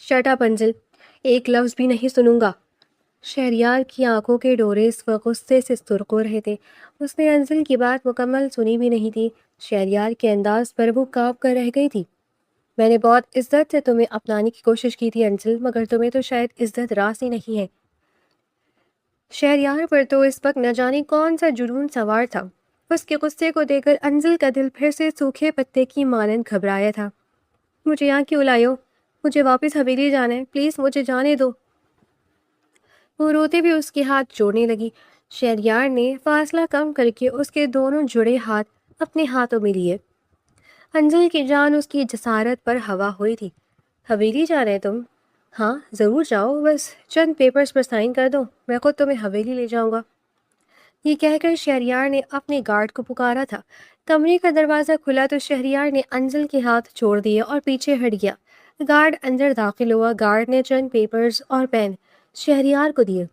Shut up angel, ایک لفظ بھی نہیں سنوں گا۔ شہریار کی آنکھوں کے ڈورے اس وقت غصے سے سرخ ہو رہے تھے۔ اس نے انزل کی بات مکمل سنی بھی نہیں تھی۔ شہریار کے انداز پر وہ کانپ کر رہ گئی تھی۔ میں نے بہت عزت سے تمہیں اپنانے کی کوشش کی تھی انزل، مگر تمہیں تو شاید عزت راس ہی نہیں ہے۔ شہریار پر تو اس وقت نہ جانے کون سا جنون سوار تھا۔ اس کے غصے کو دیکھ کر انزل کا دل پھر سے سوکھے پتے کی مانند گھبرایا تھا۔ مجھے یہاں کیوں لائے ہو؟ مجھے واپس حویلی جانا ہے، پلیز مجھے جانے دو۔ وہ روتے بھی اس کے ہاتھ جوڑنے لگی۔ شہریار نے فاصلہ کم کر کے اس کے دونوں جڑے ہاتھ اپنے ہاتھوں میں لیے۔ انجل کی جان اس کی جسارت پر ہوا ہوئی تھی۔ حویلی جا رہے تم؟ ہاں ضرور جاؤ، بس چند پیپرز پر سائن کر دو، میں خود تمہیں حویلی لے جاؤں گا۔ یہ کہہ کر شہریار نے اپنے گارڈ کو پکارا تھا۔ کمرے کا دروازہ کھلا تو شہریار نے انجل کے ہاتھ چھوڑ دیے اور پیچھے ہٹ گیا۔ گارڈ اندر داخل ہوا۔ گارڈ نے چند پیپرز اور پین شہریار کو دیے۔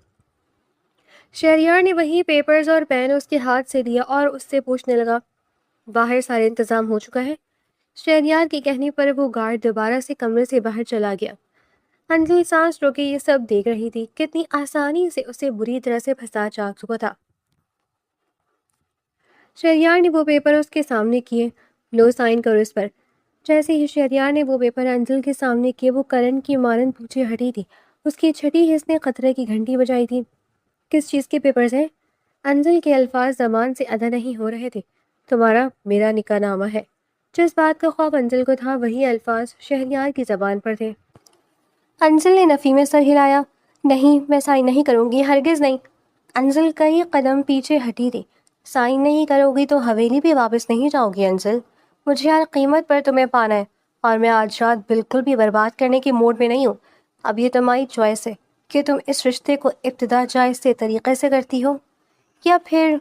شہریار نے وہی پیپرز اور پین اس کے ہاتھ سے لیا اور اس سے پوچھنے لگا، باہر سارا انتظام ہو چکا ہے؟ شہریار کے کہنے پر وہ گارڈ دوبارہ سے کمرے سے باہر چلا گیا۔ انجل سانس روکے یہ سب دیکھ رہی تھی، کتنی آسانی سے اسے بری طرح سے پھنسا جا چکا تھا۔ شہریار نے وہ پیپر اس کے سامنے کیے۔ لو سائن کرو اس پر۔ جیسے ہی شہریار نے وہ پیپر انجل کے سامنے کیے، وہ کرن کی مانند پیچھے ہٹی تھی۔ اس کی چھٹی حس نے خطرے کی گھنٹی بجائی تھی۔ کس چیز کے پیپرز ہیں؟ انجل کے الفاظ زبان سے ادا نہیں ہو رہے تھے۔ تمہارا میرا نکاح نامہ ہے۔ جس بات کا خوف انجل کو تھا وہی الفاظ شہریار کی زبان پر تھے۔ انجل نے نفی میں سر ہلایا۔ نہیں، میں سائن نہیں کروں گی، ہرگز نہیں۔ انجل کئی قدم پیچھے ہٹی تھی۔ سائن نہیں کرو گی تو حویلی بھی واپس نہیں جاؤ گی انجل۔ مجھے ہر قیمت پر تمہیں پانا ہے، اور میں آج رات بالکل بھی برباد کرنے کے موڈ میں نہیں ہوں۔ اب یہ تمہاری چوائس ہے کہ تم اس رشتے کو ابتدا جائز سے طریقے سے کرتی ہو یا پھر…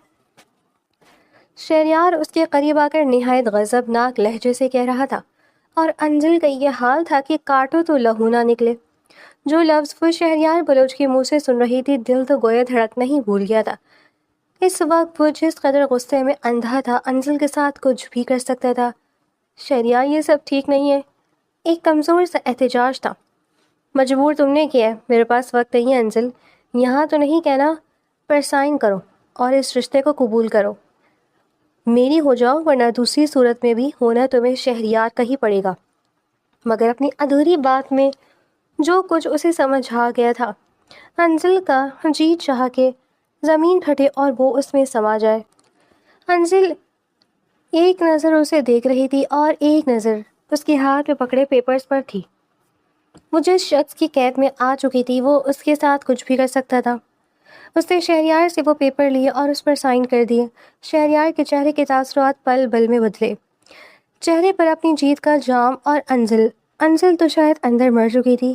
شہریار اس کے قریب آ کر نہایت غضبناک لہجے سے کہہ رہا تھا، اور انجل کا یہ حال تھا کہ کاٹو تو لہو نہ نکلے۔ جو لفظ وہ شہریار بلوچ کے منہ سے سن رہی تھی، دل تو گویا دھڑکنا ہی بھول گیا تھا۔ اس وقت وہ جس قدر غصے میں اندھا تھا، انجل کے ساتھ کچھ بھی کر سکتا تھا۔ شہریار یہ سب ٹھیک نہیں ہے، ایک کمزور سا احتجاج تھا۔ مجبور تم نے کیا ہے، میرے پاس وقت نہیں ہے انجل، یہاں تو نہیں کہنا، پر سائن کرو اور اس رشتے کو قبول کرو۔ میری ہو جاؤ، ورنہ دوسری صورت میں بھی ہونا تمہیں شہریار کا ہی پڑے گا۔ مگر اپنی ادھوری بات میں جو کچھ اسے سمجھ آ گیا تھا، انجل کا جی چاہ کے زمین پھٹے اور وہ اس میں سما جائے۔ انجل ایک نظر اسے دیکھ رہی تھی اور ایک نظر اس کے ہاتھ میں پکڑے پیپرز پر تھی۔ وہ جس شخص کی قید میں آ چکی تھی، وہ اس کے ساتھ کچھ بھی کر سکتا تھا۔ اس نے شہریار سے وہ پیپر لیے اور اس پر سائن کر دیے۔ شہریار کے چہرے کے تاثرات پل بل میں بدلے، چہرے پر اپنی جیت کا جام۔ اور انجل تو شاید اندر مر چکی تھی۔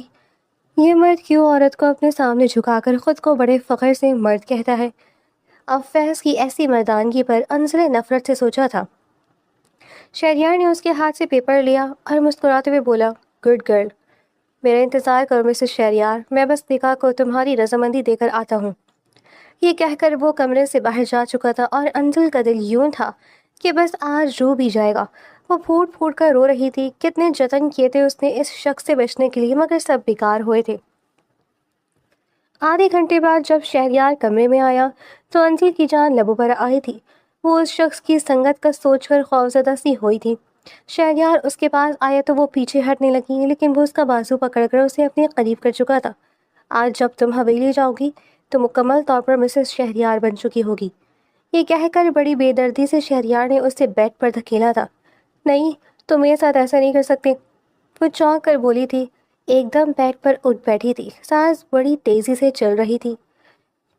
یہ مرد کیوں عورت کو اپنے سامنے جھکا کر خود کو بڑے فخر سے مرد کہتا ہے؟ اب فیض کی ایسی مردانگی پر انجل نے نفرت سے سوچا تھا۔ شہریار نے اس کے ہاتھ سے پیپر لیا اور مسکراتے ہوئے بولا، گڈ گرل، میرا انتظار کرو مسز شہریار، میں بس نکاح کو تمہاری رضامندی دے کر آتا ہوں۔ یہ کہہ کر وہ کمرے سے باہر جا چکا تھا، اور انجل کا دل یوں تھا کہ بس آج رو بھی جائے گا۔ وہ پھوٹ پھوٹ کر رو رہی تھی۔ کتنے جتن کیے تھے اس نے اس شخص سے بچنے کے لیے، مگر سب بیکار ہوئے تھے۔ آدھے گھنٹے بعد جب شہریار کمرے میں آیا تو انجل کی جان لبوں پر آئی تھی۔ وہ اس شخص کی سنگت کا سوچ کر خوفزدہ سی ہوئی تھی۔ شہریار اس کے پاس آیا تو وہ پیچھے ہٹنے لگی، لیکن وہ اس کا بازو پکڑ کر اسے اپنے قریب کر چکا تھا۔ آج جب تم حویلی جاؤ گی تو مکمل طور پر مسز شہریار بن چکی ہوگی۔ یہ کہہ کر بڑی بے دردی سے شہریار نے اسے بیڈ پر دھکیلا تھا۔ نہیں، تم میرے ساتھ ایسا نہیں کر سکتے، وہ چونک کر بولی تھی۔ ایک دم بیڈ پر اٹھ بیٹھی تھی، سانس بڑی تیزی سے چل رہی تھی،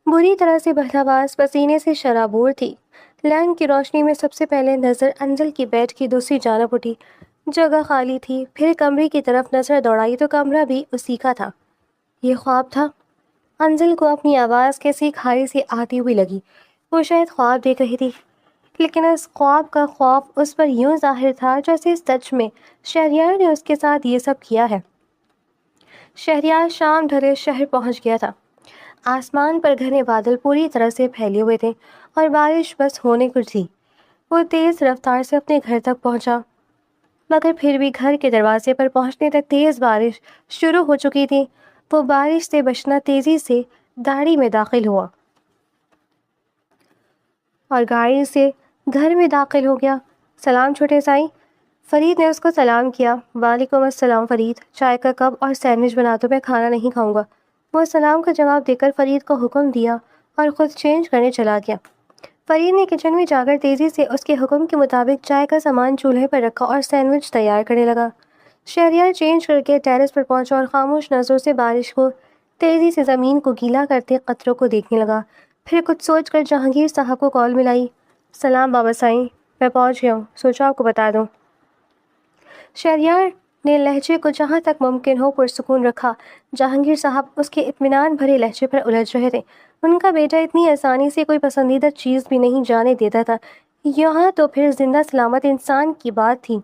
بری طرح سے بہتاواز، پسینے سے شرابور تھی۔ لیمپ کی روشنی میں سب سے پہلے نظر انجل کی بیڈ کی دوسری جانب اٹھی، جگہ خالی تھی۔ پھر کمرے کی طرف نظر دوڑائی تو کمرہ بھی اسی کا تھا۔ یہ خواب تھا؟ انجل کو اپنی آواز کیسی کھاری سی آتی ہوئی لگی۔ وہ شاید خواب دیکھ رہی تھی، لیکن اس خواب کا خوف اس پر یوں ظاہر تھا جیسے سچ میں شہریار نے اس کے ساتھ یہ سب کیا ہے۔ شہریار شام ڈھلے شہر پہنچ گیا تھا۔ آسمان پر گھنے بادل پوری طرح سے پھیلے ہوئے تھے اور بارش بس ہونے کو تھی۔ وہ تیز رفتار سے اپنے گھر تک پہنچا۔ مگر پھر بھی گھر کے دروازے پر پہنچنے تک تیز بارش شروع ہو چکی تھی۔ وہ بارش سے بچنا تیزی سے گاڑی میں داخل ہوا اور گاڑی سے گھر میں داخل ہو گیا۔ سلام چھوٹے سائی، فرید نے اس کو سلام کیا۔ وعلیکم السلام فرید، چائے کا کپ اور سینڈوچ بنا دو، میں کھانا نہیں کھاؤں گا۔ وہ سلام کا جواب دے کر فرید کو حکم دیا اور خود چینج کرنے چلا گیا۔ فرید نے کچن میں جا کر تیزی سے اس کے حکم کے مطابق چائے کا سامان چولہے پر رکھا اور سینڈوچ تیار کرنے لگا۔ شہریار چینج کر کے ٹیرس پر پہنچا اور خاموش نظروں سے بارش کو تیزی سے زمین کو گیلا کرتے قطروں کو دیکھنے لگا۔ پھر کچھ سوچ کر جہانگیر صاحب کو کال ملائی۔ سلام بابا سائیں، میں پہنچ گیا ہوں، سوچا آپ کو بتا دوں۔ شہریار نے لہجے کو جہاں تک ممکن ہو پرسکون رکھا۔ جہانگیر صاحب اس کے اطمینان بھرے لہجے پر الجھ رہے تھے۔ ان کا بیٹا اتنی آسانی سے کوئی پسندیدہ چیز بھی نہیں جانے دیتا تھا، یہاں تو پھر زندہ سلامت انسان کی بات تھی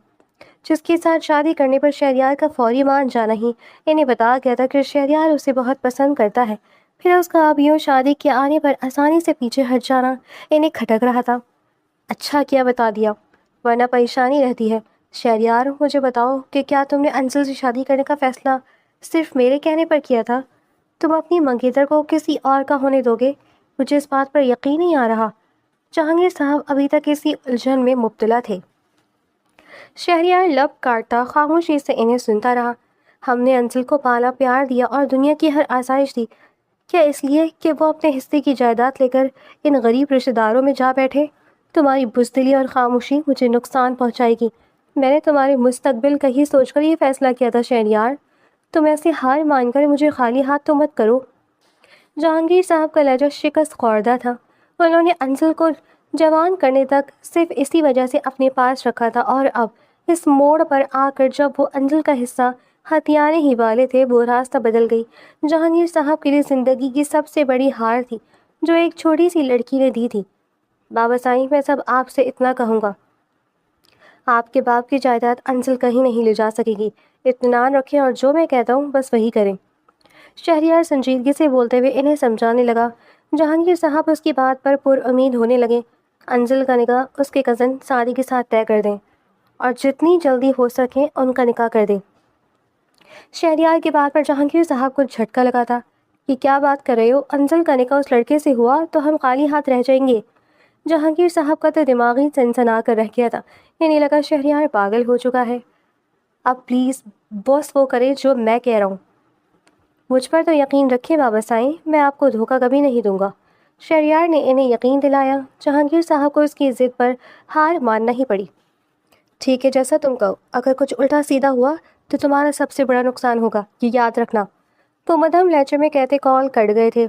جس کے ساتھ شادی کرنے پر شہریار کا فوری مان جانا ہی انہیں بتا گیا تھا کہ شہریار اسے بہت پسند کرتا ہے۔ پھر اس کا اب یوں شادی کے آنے پر آسانی سے پیچھے ہٹ جانا انہیں کھٹک رہا تھا۔ اچھا کیا بتا دیا، ورنہ پریشانی رہتی ہے۔ شہریار، مجھے بتاؤ کہ کیا تم نے انزل سے شادی کرنے کا فیصلہ صرف میرے کہنے پر کیا تھا؟ تم اپنی منگیتر کو کسی اور کا ہونے دو گے؟ مجھے اس بات پر یقین نہیں آ رہا۔ جہانگیر صاحب ابھی تک اسی الجھن میں مبتلا تھے۔ شہریار لب کاٹتا خاموشی سے انہیں سنتا رہا۔ ہم نے انزل کو پالا، پیار دیا اور دنیا کی ہر آسائش دی، کیا اس لیے کہ وہ اپنے حصے کی جائیداد لے کر ان غریب رشتہ داروں میں جا بیٹھے؟ تمہاری بزدلی اور خاموشی مجھے نقصان پہنچائے گی۔ میں نے تمہارے مستقبل کا ہی سوچ کر یہ فیصلہ کیا تھا شہریار، تم ایسے ہار مان کر مجھے خالی ہاتھ تو مت کرو۔ جہانگیر صاحب کا لہجہ شکست خوردہ تھا۔ انہوں نے انزل کو جوان کرنے تک صرف اسی وجہ سے اپنے پاس رکھا تھا، اور اب اس موڑ پر آ کر جب وہ انزل کا حصہ ہتھیانے ہی والے تھے، وہ راستہ بدل گئی۔ جہانگیر صاحب کے لیے زندگی کی سب سے بڑی ہار تھی جو ایک چھوٹی سی لڑکی نے دی تھی۔ بابا سائیں، میں سب آپ سے اتنا کہوں گا، آپ کے باپ کی جائیداد انزل کہیں نہیں لے جا سکے گی۔ اطمینان رکھیں اور جو میں کہتا ہوں بس وہی کریں۔ شہریار سنجیدگی سے بولتے ہوئے انہیں سمجھانے لگا۔ جہانگیر صاحب اس کی بات پر پر امید ہونے لگے۔ انزل کا نکاح اس کے کزن سعدی کے ساتھ طے کر دیں اور جتنی جلدی ہو سکے ان کا نکاح کر دیں۔ شہریار کی بات پر جہانگیر صاحب کو جھٹکا لگا تھا۔ یہ کیا بات کر رہے ہو؟ انزل کا نکاح اس لڑکے سے ہوا تو ہم خالی ہاتھ رہ جائیں گے۔ جہانگیر صاحب کا تو دماغی سنسنا کر رہ گیا تھا، انہیں لگا شہریار پاگل ہو چکا ہے۔ اب پلیز بس وہ کرے جو میں کہہ رہا ہوں۔ مجھ پر تو یقین رکھیں بابا سائیں، میں آپ کو دھوکہ کبھی نہیں دوں گا۔ شہریار نے انہیں یقین دلایا۔ جہانگیر صاحب کو اس کی ضد پر ہار ماننا ہی پڑی۔ ٹھیک ہے، جیسا تم کہو، اگر کچھ الٹا سیدھا ہوا تو تمہارا سب سے بڑا نقصان ہوگا، یہ یاد رکھنا۔ وہ مدھم لہجے میں کہتے کال کٹ گئے تھے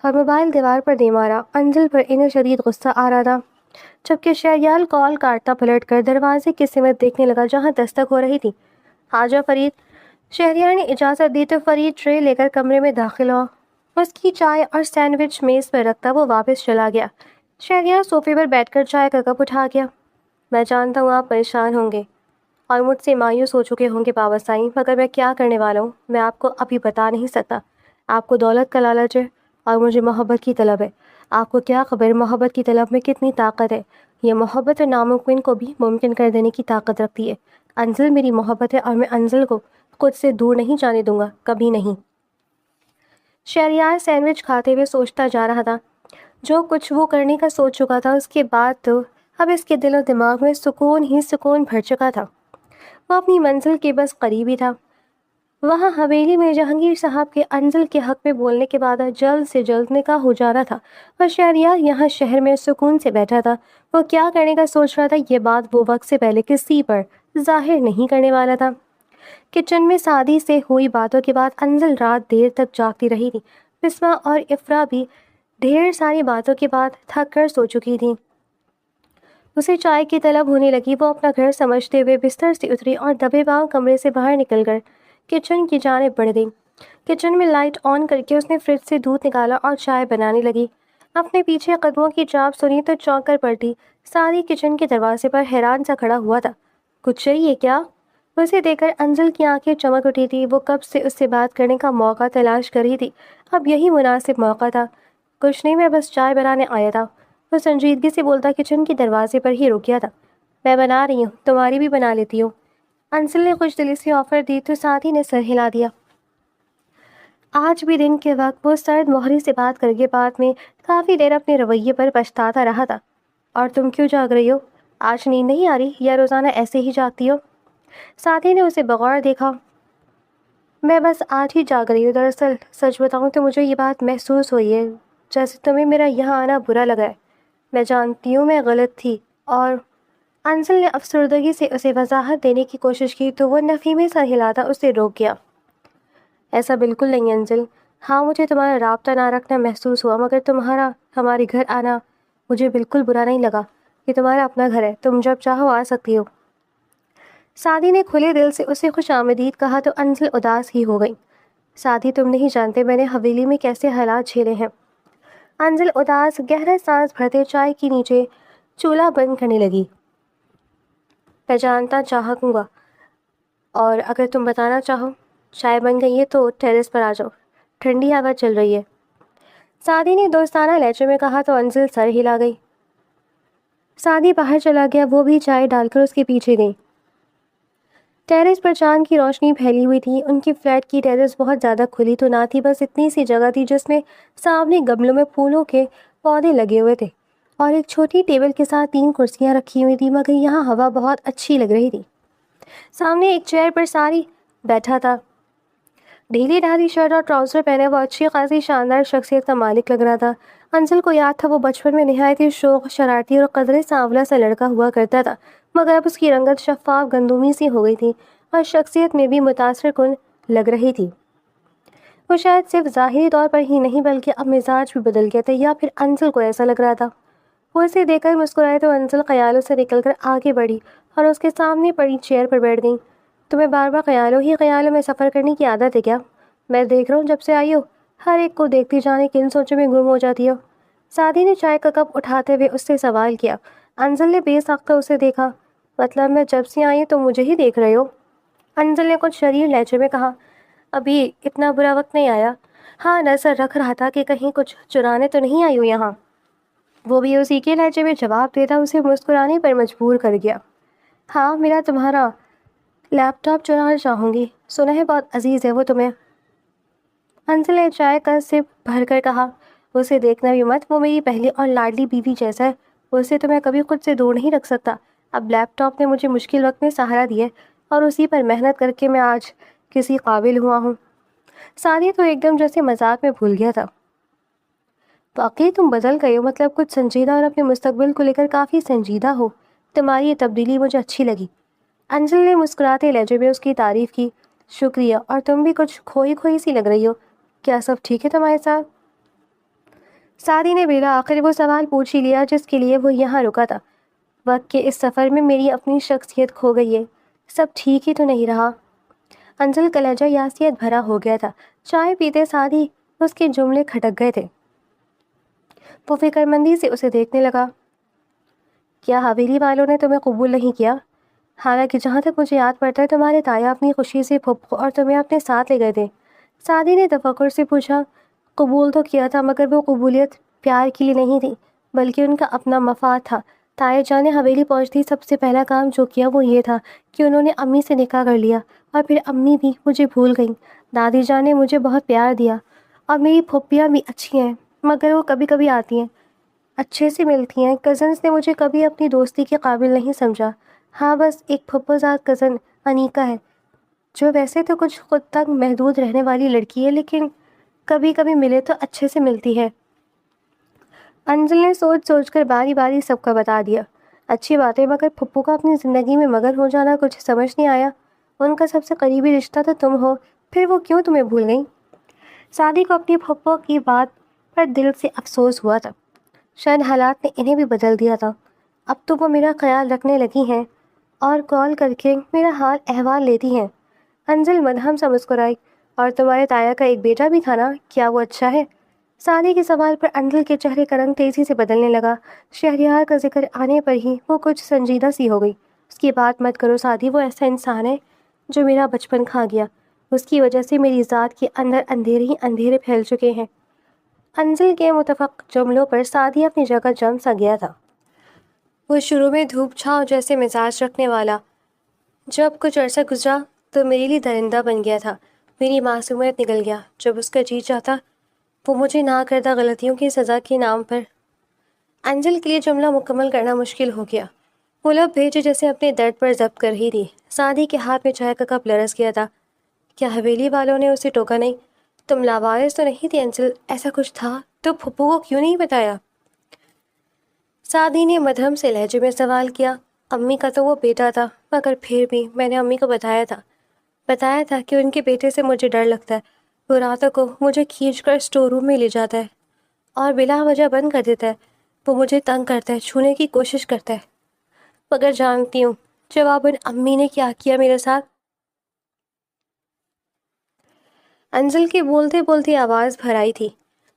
اور موبائل دیوار پر دے مارا۔ انزل پر انہیں شدید غصہ آ رہا تھا، جبکہ شہریار کال کاٹتا پلٹ کر دروازے کی سمت دیکھنے لگا جہاں دستک ہو رہی تھی۔ آ جاؤ فرید۔ شہریار نے اجازت دی تو فرید ٹرے لے کر کمرے میں داخل ہوا۔ اس کی چائے اور سینڈوچ میز پر رکھتا وہ واپس چلا گیا۔ شہریار صوفے پر بیٹھ کر چائے کا کپ اٹھا گیا۔ میں جانتا ہوں آپ پریشان ہوں گے اور مجھ سے مایوس ہو چکے ہوں گے بابا سائیں، مگر میں کیا کرنے والا ہوں میں آپ کو ابھی بتا نہیں سکتا۔ آپ کو دولت کا لالچ ہے اور مجھے محبت کی طلب ہے۔ آپ کو کیا خبر محبت کی طلب میں کتنی طاقت ہے؟ یہ محبت اور ناممکن کو بھی ممکن کر دینے کی طاقت رکھتی ہے۔ انزل میری محبت ہے اور میں انزل کو خود سے دور نہیں جانے دوں گا، کبھی نہیں۔ شہریار سینڈوچ کھاتے ہوئے سوچتا جا رہا تھا۔ جو کچھ وہ کرنے کا سوچ چکا تھا اس کے بعد تو اب اس کے دل و دماغ میں سکون ہی سکون بھر چکا تھا۔ وہ اپنی منزل کے بس قریب ہی تھا۔ وہاں حویلی میں جہانگیر صاحب کے انزل کے حق میں بولنے کے بعد جلد سے جلد نکاح ہو جانا تھا اور شہریار یہاں شہر میں سکون سے بیٹھا تھا۔ وہ کیا کرنے کا سوچ رہا تھا یہ بات وہ وقت سے پہلے کسی پر ظاہر نہیں کرنے والا تھا۔ کچن میں سعدی سے ہوئی باتوں کے بعد انزل رات دیر تک جاگتی رہی تھی۔ بسمہ اور افرا بھی ڈھیر ساری باتوں کے بعد تھک کر سو چکی تھیں۔ اسے چائے کی طلب ہونے لگی۔ وہ اپنا گھر سمجھتے ہوئے بستر سے اتری اور دبے پاؤں کمرے سے باہر نکل کر کچن کی جانب بڑھ گئی۔ کچن میں لائٹ آن کر کے اس نے فریج سے دودھ نکالا اور چائے بنانے لگی۔ اپنے پیچھے قدموں کی چاپ سنی تو چونک کر پلٹی۔ ساری کچن کے دروازے پر حیران سا کھڑا ہوا تھا۔ کچھ چاہیے کیا؟ اسے دیکھ کر انزل کی آنکھیں چمک اٹھی تھی۔ وہ کب سے اس سے بات کرنے کا موقع تلاش کر رہی تھی، اب یہی مناسب موقع تھا۔ کچھ نہیں، میں بس چائے بنانے آیا تھا، وہ سنجیدگی سے بولتا کچن کے دروازے پر ہی رک گیا تھا۔ میں بنا رہی ہوں، تمہاری بھی بنا لیتی ہوں۔ انزل نے خوش دلی سے آفر دی تو سعدی نے سر ہلا دیا۔ آج بھی دن کے وقت وہ سرد مہری سے بات کر کے بعد میں کافی دیر اپنے رویے پر پچھتاتا رہا تھا۔ اور تم کیوں جاگ رہی ہو؟ آج نیند نہیں آ رہی یا روزانہ ایسے ہی جاگتی ہو؟ سعدی نے اسے بغور دیکھا۔ میں بس آج ہی جاگ رہی ہوں، دراصل سچ بتاؤں تو مجھے یہ بات محسوس ہوئی ہے جیسے تمہیں میرا یہاں آنا برا لگا ہے۔ میں جانتی ہوں میں غلط تھی۔ اور انزل نے افسردگی سے اسے وضاحت دینے کی کوشش کی تو وہ نفی میں سر ہلاتا اسے روک گیا۔ ایسا بالکل نہیں انزل، ہاں مجھے تمہارا رابطہ نہ رکھنا محسوس ہوا، مگر تمہارا ہمارے گھر آنا مجھے بالکل برا نہیں لگا۔ یہ تمہارا اپنا گھر ہے، تم جب چاہو آ سکتی ہو۔ سعدی نے کھلے دل سے اسے خوش آمدید کہا تو انزل اداس ہی ہو گئی۔ سعدی تم نہیں جانتے میں نے حویلی میں کیسے حالات جھیلے ہیں۔ انزل اداس گہرا سانس بھرتے چائے کے نیچے چولہا بند کرنے لگی۔ میں جانتا چاہوں گا، اور اگر تم بتانا چاہو۔ چائے بن گئی ہے تو ٹیرس پر آ جاؤ، ٹھنڈی ہوا چل رہی ہے۔ سعدی نے دوستانہ لہجے میں کہا تو انزل سر ہلا گئی۔ سعدی باہر چلا گیا، وہ بھی چائے ڈال کر اس کے پیچھے گئی۔ ٹیرس پر چاند کی روشنی پھیلی ہوئی تھی۔ ان کی فلیٹ کی ٹیرس بہت زیادہ کھلی تو نہ تھی، بس اتنی سی جگہ تھی جس میں سامنے گملوں میں پھولوں کے پودے لگے ہوئے تھے اور ایک چھوٹی ٹیبل کے ساتھ 3 کرسیاں رکھی ہوئی تھی، مگر یہاں ہوا بہت اچھی لگ رہی تھی۔ سامنے ایک چیئر پر ساری بیٹھا تھا، ڈھیلی ڈھالی شرٹ اور ٹراؤزر پہنے وہ اچھی خاصی شاندار شخصیت کا مالک لگ رہا تھا۔ انزل کو یاد تھا وہ بچپن میں نہایت ہی شوخ، شرارتی اور قدرے سانولا سا لڑکا ہوا کرتا تھا، مگر اب اس کی رنگت شفاف گندمی سی ہو گئی تھی اور شخصیت میں بھی متاثر کن لگ رہی تھی۔ وہ شاید صرف ظاہری طور پر ہی نہیں بلکہ اب مزاج بھی بدل گیا تھا، یا پھر انزل کو ایسا لگ رہا تھا۔ وہ اسے دیکھ کر مسکرائے تو انزل خیالوں سے نکل کر آگے بڑھی اور اس کے سامنے پڑی چیئر پر بیٹھ گئی۔ تمہیں بار بار خیالوں میں سفر کرنے کی عادت ہے کیا؟ میں دیکھ رہا ہوں جب سے آئی ہو ہر ایک کو دیکھتی جانے کن سوچوں میں گم ہو جاتی ہو۔ سعدی نے چائے کا کپ اٹھاتے ہوئے اس سے سوال کیا۔ انزل نے بے ساختہ اسے دیکھا۔ مطلب میں جب سے آئی ہوں تو مجھے ہی دیکھ رہے ہو؟ انزل نے کچھ شریر لہجے میں کہا۔ ابھی اتنا برا وقت نہیں آیا، ہاں نظر رکھ رہا تھا کہ کہیں کچھ چرانے تو نہیں آئی ہوں یہاں۔ وہ بھی اسی کے لہجے میں جواب دیتا اسے مسکرانے پر مجبور کر گیا۔ ہاں میرا تمہارا لیپ ٹاپ چرانا چاہوں گی، سنا ہے بہت عزیز ہے وہ تمہیں۔ انزل نے چائے کا سپ بھر کر کہا۔ اسے دیکھنا بھی مت، وہ میری پہلی اور لاڈلی بیوی جیسا ہے، اسے تو میں کبھی خود سے دور نہیں رکھ سکتا۔ اب لیپ ٹاپ نے مجھے مشکل وقت میں سہارا دیا اور اسی پر محنت کر کے میں آج کسی قابل ہوا ہوں۔ سعدی تو ایک دم جیسے مذاق میں بھول گیا تھا۔ واقعی تم بدل گئے ہو، مطلب کچھ سنجیدہ اور اپنے مستقبل کو لے کر کافی سنجیدہ ہو۔ تمہاری یہ تبدیلی مجھے اچھی لگی۔ انزل نے مسکراتے لہجے میں اس کی تعریف کی۔ شکریہ، اور تم بھی کچھ کھوئی کھوئی سی لگ رہی ہو، کیا سب ٹھیک ہے تمہارے ساتھ؟ سعدی نے بالآخر وہ سوال پوچھ ہی لیا جس کے لیے وہ یہاں رکا تھا۔ وقت کے اس سفر میں میری اپنی شخصیت کھو گئی ہے، سب ٹھیک ہی تو نہیں رہا؟ انزل کا لہجہ یاسیت بھرا ہو گیا تھا۔ چائے پیتے ساتھ ہی اس کے جملے کھٹک گئے تھے۔ وہ فکر مندی سے اسے دیکھنے لگا۔ کیا حویلی والوں نے تمہیں قبول نہیں کیا؟ حالانکہ جہاں تک مجھے یاد پڑتا ہے تمہارے تایا اپنی خوشی سے پھپھو اور تمہیں اپنے ساتھ لے گئے تھے۔ سعدی نے تفکر سے پوچھا۔ قبول تو کیا تھا، مگر وہ قبولیت پیار کے لیے نہیں تھی بلکہ ان کا اپنا مفاد تھا۔ تایا جان نے حویلی پہنچتی سب سے پہلا کام جو کیا وہ یہ تھا کہ انہوں نے امی سے نکاح کر لیا، اور پھر امی بھی مجھے بھول گئیں۔ دادی جان نے مجھے بہت پیار دیا، اور میری پھوپھیاں بھی اچھی ہیں، مگر وہ کبھی کبھی آتی ہیں، اچھے سے ملتی ہیں۔ کزنس نے مجھے کبھی اپنی دوستی کے قابل نہیں سمجھا۔ ہاں بس ایک پھپھوزاد کزن انیکا ہے، جو ویسے تو کچھ خود تک محدود رہنے والی لڑکی ہے، لیکن کبھی کبھی ملے تو اچھے سے ملتی ہے۔ انزل نے سوچ سوچ کر باری باری سب کا بتا دیا۔ اچھی بات ہے، مگر پھپھو کا اپنی زندگی میں مگن ہو جانا کچھ سمجھ نہیں آیا۔ ان کا سب سے قریبی رشتہ تو تم ہو، پھر وہ کیوں تمہیں بھول گئیں؟ سعدی کو اپنی پھپھو کی بات پر دل سے افسوس ہوا تھا، شاید حالات نے انہیں بھی بدل دیا تھا۔ اب تو وہ میرا خیال رکھنے لگی ہیں اور کال کر کے میرا حال احوال لیتی ہیں۔ انزل مدہم سا مسکرائی۔ اور تمہارے تایا کا ایک بیٹا بھی تھا نا، کیا وہ اچھا ہے؟ سعدی کے سوال پر انزل کے چہرے کا رنگ تیزی سے بدلنے لگا۔ شہریار کا ذکر آنے پر ہی وہ کچھ سنجیدہ سی ہو گئی۔ اس کی بات مت کرو سعدی، وہ ایسا انسان ہے جو میرا بچپن کھا گیا، اس کی وجہ سے میری ذات کے اندر اندھیرے ہی اندھیرے پھیل چکے ہیں۔ انزل کے متفق جملوں پر سعدی اپنی جگہ جم سا گیا تھا۔ وہ شروع میں دھوپ چھاؤں جیسے مزاج رکھنے والا، جب کچھ عرصہ گزرا تو میرے لیے درندہ بن گیا تھا۔ میری معصومیت نکل گیا۔ جب اس کا جی چاہتا وہ مجھے نہ کردہ غلطیوں کی سزا کے نام پر۔ انجل کے لیے جملہ مکمل کرنا مشکل ہو گیا۔ وہ لب بھیجے جیسے اپنے درد پر ضبط کر رہی تھی۔ سعدی کے ہاتھ میں چائے کا کپ لرز گیا تھا۔ کیا حویلی والوں نے اسے ٹوکا نہیں؟ تم لاوارث تو نہیں تھی انجل، ایسا کچھ تھا تو پھپھو کو کیوں نہیں بتایا؟ سعدی نے مدھم سے لہجے میں سوال کیا۔ امی کا تو وہ بیٹا تھا، مگر پھر بھی میں نے امی کو بتایا تھا کہ ان کے بیٹے سے مجھے ڈر لگتا ہے۔ وہ راتوں کو مجھے کھینچ کر اسٹور روم میں لے جاتا ہے اور بلا وجہ بند کر دیتا ہے۔ وہ مجھے تنگ کرتا ہے، چھونے کی کوشش کرتا ہے، مگر جانتی ہوں جواباً امی نے کیا کیا میرے ساتھ۔ انجل کی بولتے بولتی آواز بھر آئی تھی۔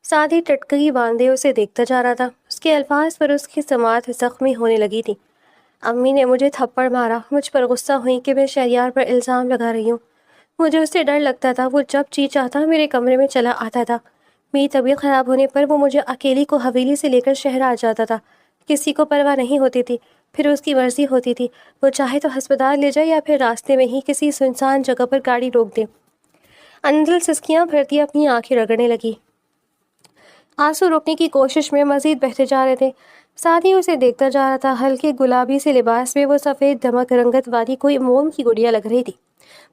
سعدی ٹٹکری باندھے اسے دیکھتا جا رہا تھا۔ اس کے الفاظ پر اس کی سماعت زخمی ہونے لگی تھی۔ امی نے مجھے تھپڑ مارا، مجھ پر غصہ ہوئی کہ میں شہریار پر الزام لگا رہی ہوں۔ مجھے اس سے ڈر لگتا تھا۔ وہ جب جی چاہتا میرے کمرے میں چلا آتا تھا۔ میری طبیعت خراب ہونے پر وہ مجھے اکیلی کو حویلی سے لے کر شہر آ جاتا تھا۔ کسی کو پرواہ نہیں ہوتی تھی، پھر اس کی مرضی ہوتی تھی۔ وہ چاہے تو ہسپتال لے جائے یا پھر راستے میں ہی کسی سنسان جگہ پر گاڑی روک دے۔ انجل سسکیاں بھرتی اپنی آنکھیں رگڑنے لگی۔ آنسو روکنے کی کوشش میں مزید بہتے جا رہے تھے۔ سعدی اسے دیکھتا جا رہا تھا۔ ہلکے گلابی سے لباس میں وہ سفید دمک رنگت والی کوئی موم کی گڑیا لگ رہی تھی۔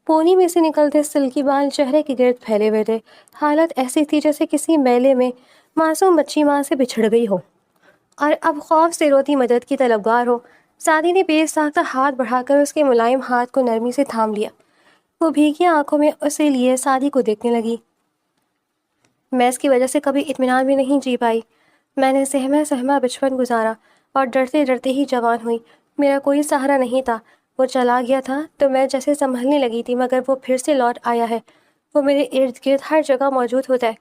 پونی میں سے نکلتے سلکی بال چہرے کے گرد پھیلے ہوئے تھے۔ حالت ایسی تھی جیسے کسی میلے میں معصوم بچی ماں سے بچھڑ گئی ہو اور اب خوف سے روتی مدد کی طلبگار ہو۔ سعدی نے بے ساختہ ہاتھ بڑھا کر اس کے ملائم ہاتھ کو نرمی سے تھام لیا۔ وہ بھیگی آنکھوں میں اسے لیے سعدی کو دیکھنے لگی۔ میں اس کی وجہ سے کبھی اطمینان بھی نہیں جی پائی۔ میں نے سہما بچپن گزارا اور ڈرتے ڈرتے ہی جوان ہوئی۔ میرا کوئی سہارا نہیں تھا۔ وہ چلا گیا تھا تو میں جیسے سنبھلنے لگی تھی، مگر وہ پھر سے لوٹ آیا ہے۔ وہ میرے ارد گرد ہر جگہ موجود ہوتا ہے۔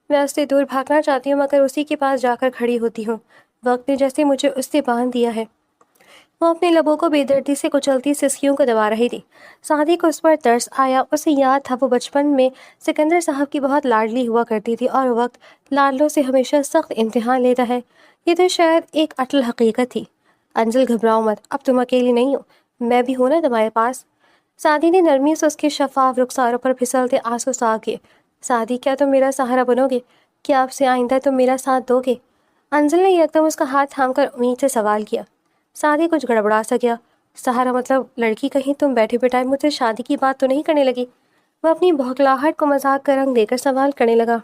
میں اس سے دور بھاگنا چاہتی ہوں، مگر اسی کے پاس جا کر کھڑی ہوتی ہوں۔ وقت نے جیسے مجھے اس سے باندھ دیا ہے۔ وہ اپنے لبوں کو بے دردی سے کچلتی سسکیوں کو دبا رہی تھی۔ سعدی کو اس پر ترس آیا۔ اسے یاد تھا وہ بچپن میں سکندر صاحب کی بہت لاڈلی ہوا کرتی تھی اور وقت لاڈلوں سے ہمیشہ سخت امتحان لیتا ہے۔ یہ تو شاید ایک اٹل حقیقت تھی۔ انجل گھبراؤ مت، اب تم اکیلی نہیں ہو، میں بھی ہوں نا تمہارے پاس۔ سعدی نے نرمی سے اس کے شفاف رخساروں پر پھسلتے آنسو سا کیے۔ سعدی، کیا تم میرا سہارا بنو گے؟ کیا اب سے آئندہ تم میرا ساتھ دو گے؟ انجل نے یکدم اس کا ہاتھ تھام کر امید سے سوال کیا۔ سعدی کچھ گڑبڑا سا گیا۔ سہارا مطلب لڑکی، کہیں تم بیٹھے بٹھائے مجھ سے شادی کی بات تو نہیں کرنے لگی؟ وہ اپنی بھوکلاہٹ کو مذاق کا رنگ دے کر سوال کرنے لگا۔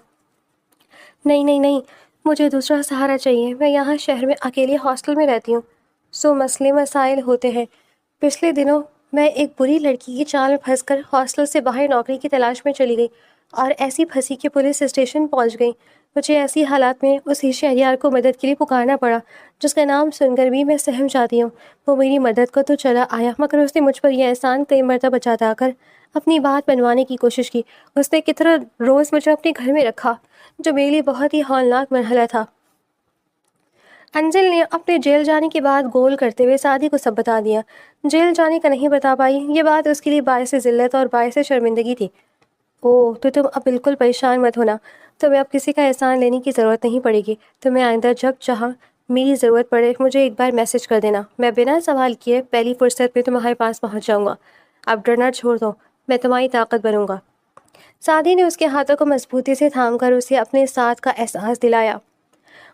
نہیں نہیں نہیں، مجھے دوسرا سہارا چاہیے۔ میں یہاں شہر میں اکیلے ہاسٹل میں رہتی ہوں، سو مسئلے مسائل ہوتے ہیں۔ پچھلے دنوں میں ایک بری لڑکی کی چال میں پھنس کر ہاسٹل سے باہر نوکری کی تلاش میں چلی گئی اور ایسی پھنسی کہ پولیس اسٹیشن پہنچ گئی۔ مجھے ایسی حالات میں اسی شہریار کو مدد کے لیے پکارنا پڑا جس کا نام سن کر بھی میں سہم جاتی ہوں۔ وہ میری مدد کو تو چلا آیا، مگر اس نے مجھ پر یہ احسان کئی مرتبہ جتا کر اپنی بات بنوانے کی کوشش کی۔ اس نے کتنا روز مجھے اپنے گھر میں رکھا، جو میرے لیے بہت ہی ہولناک مرحلہ تھا۔ انجل نے اپنے جیل جانے کی بات گول کرتے ہوئے سعدی کو سب بتا دیا۔ جیل جانے کا نہیں بتا پائی، یہ بات اس کے لیے باعث ذلت اور باعث شرمندگی تھی۔ اوہ، تو تم اب بالکل پریشان مت ہونا، تمہیں اب کسی کا احسان لینے کی ضرورت نہیں پڑے گی۔ تمہیں آئندہ جب چاہا میری ضرورت پڑے مجھے ایک بار میسج کر دینا، میں بنا سوال کیے پہلی فرصت میں تمہارے پاس پہنچ جاؤں گا۔ اب ڈرنا چھوڑ دو، میں تمہاری طاقت بنوں گا۔ سعدی نے اس کے ہاتھوں کو مضبوطی سے تھام کر اسے اپنے ساتھ کا احساس دلایا۔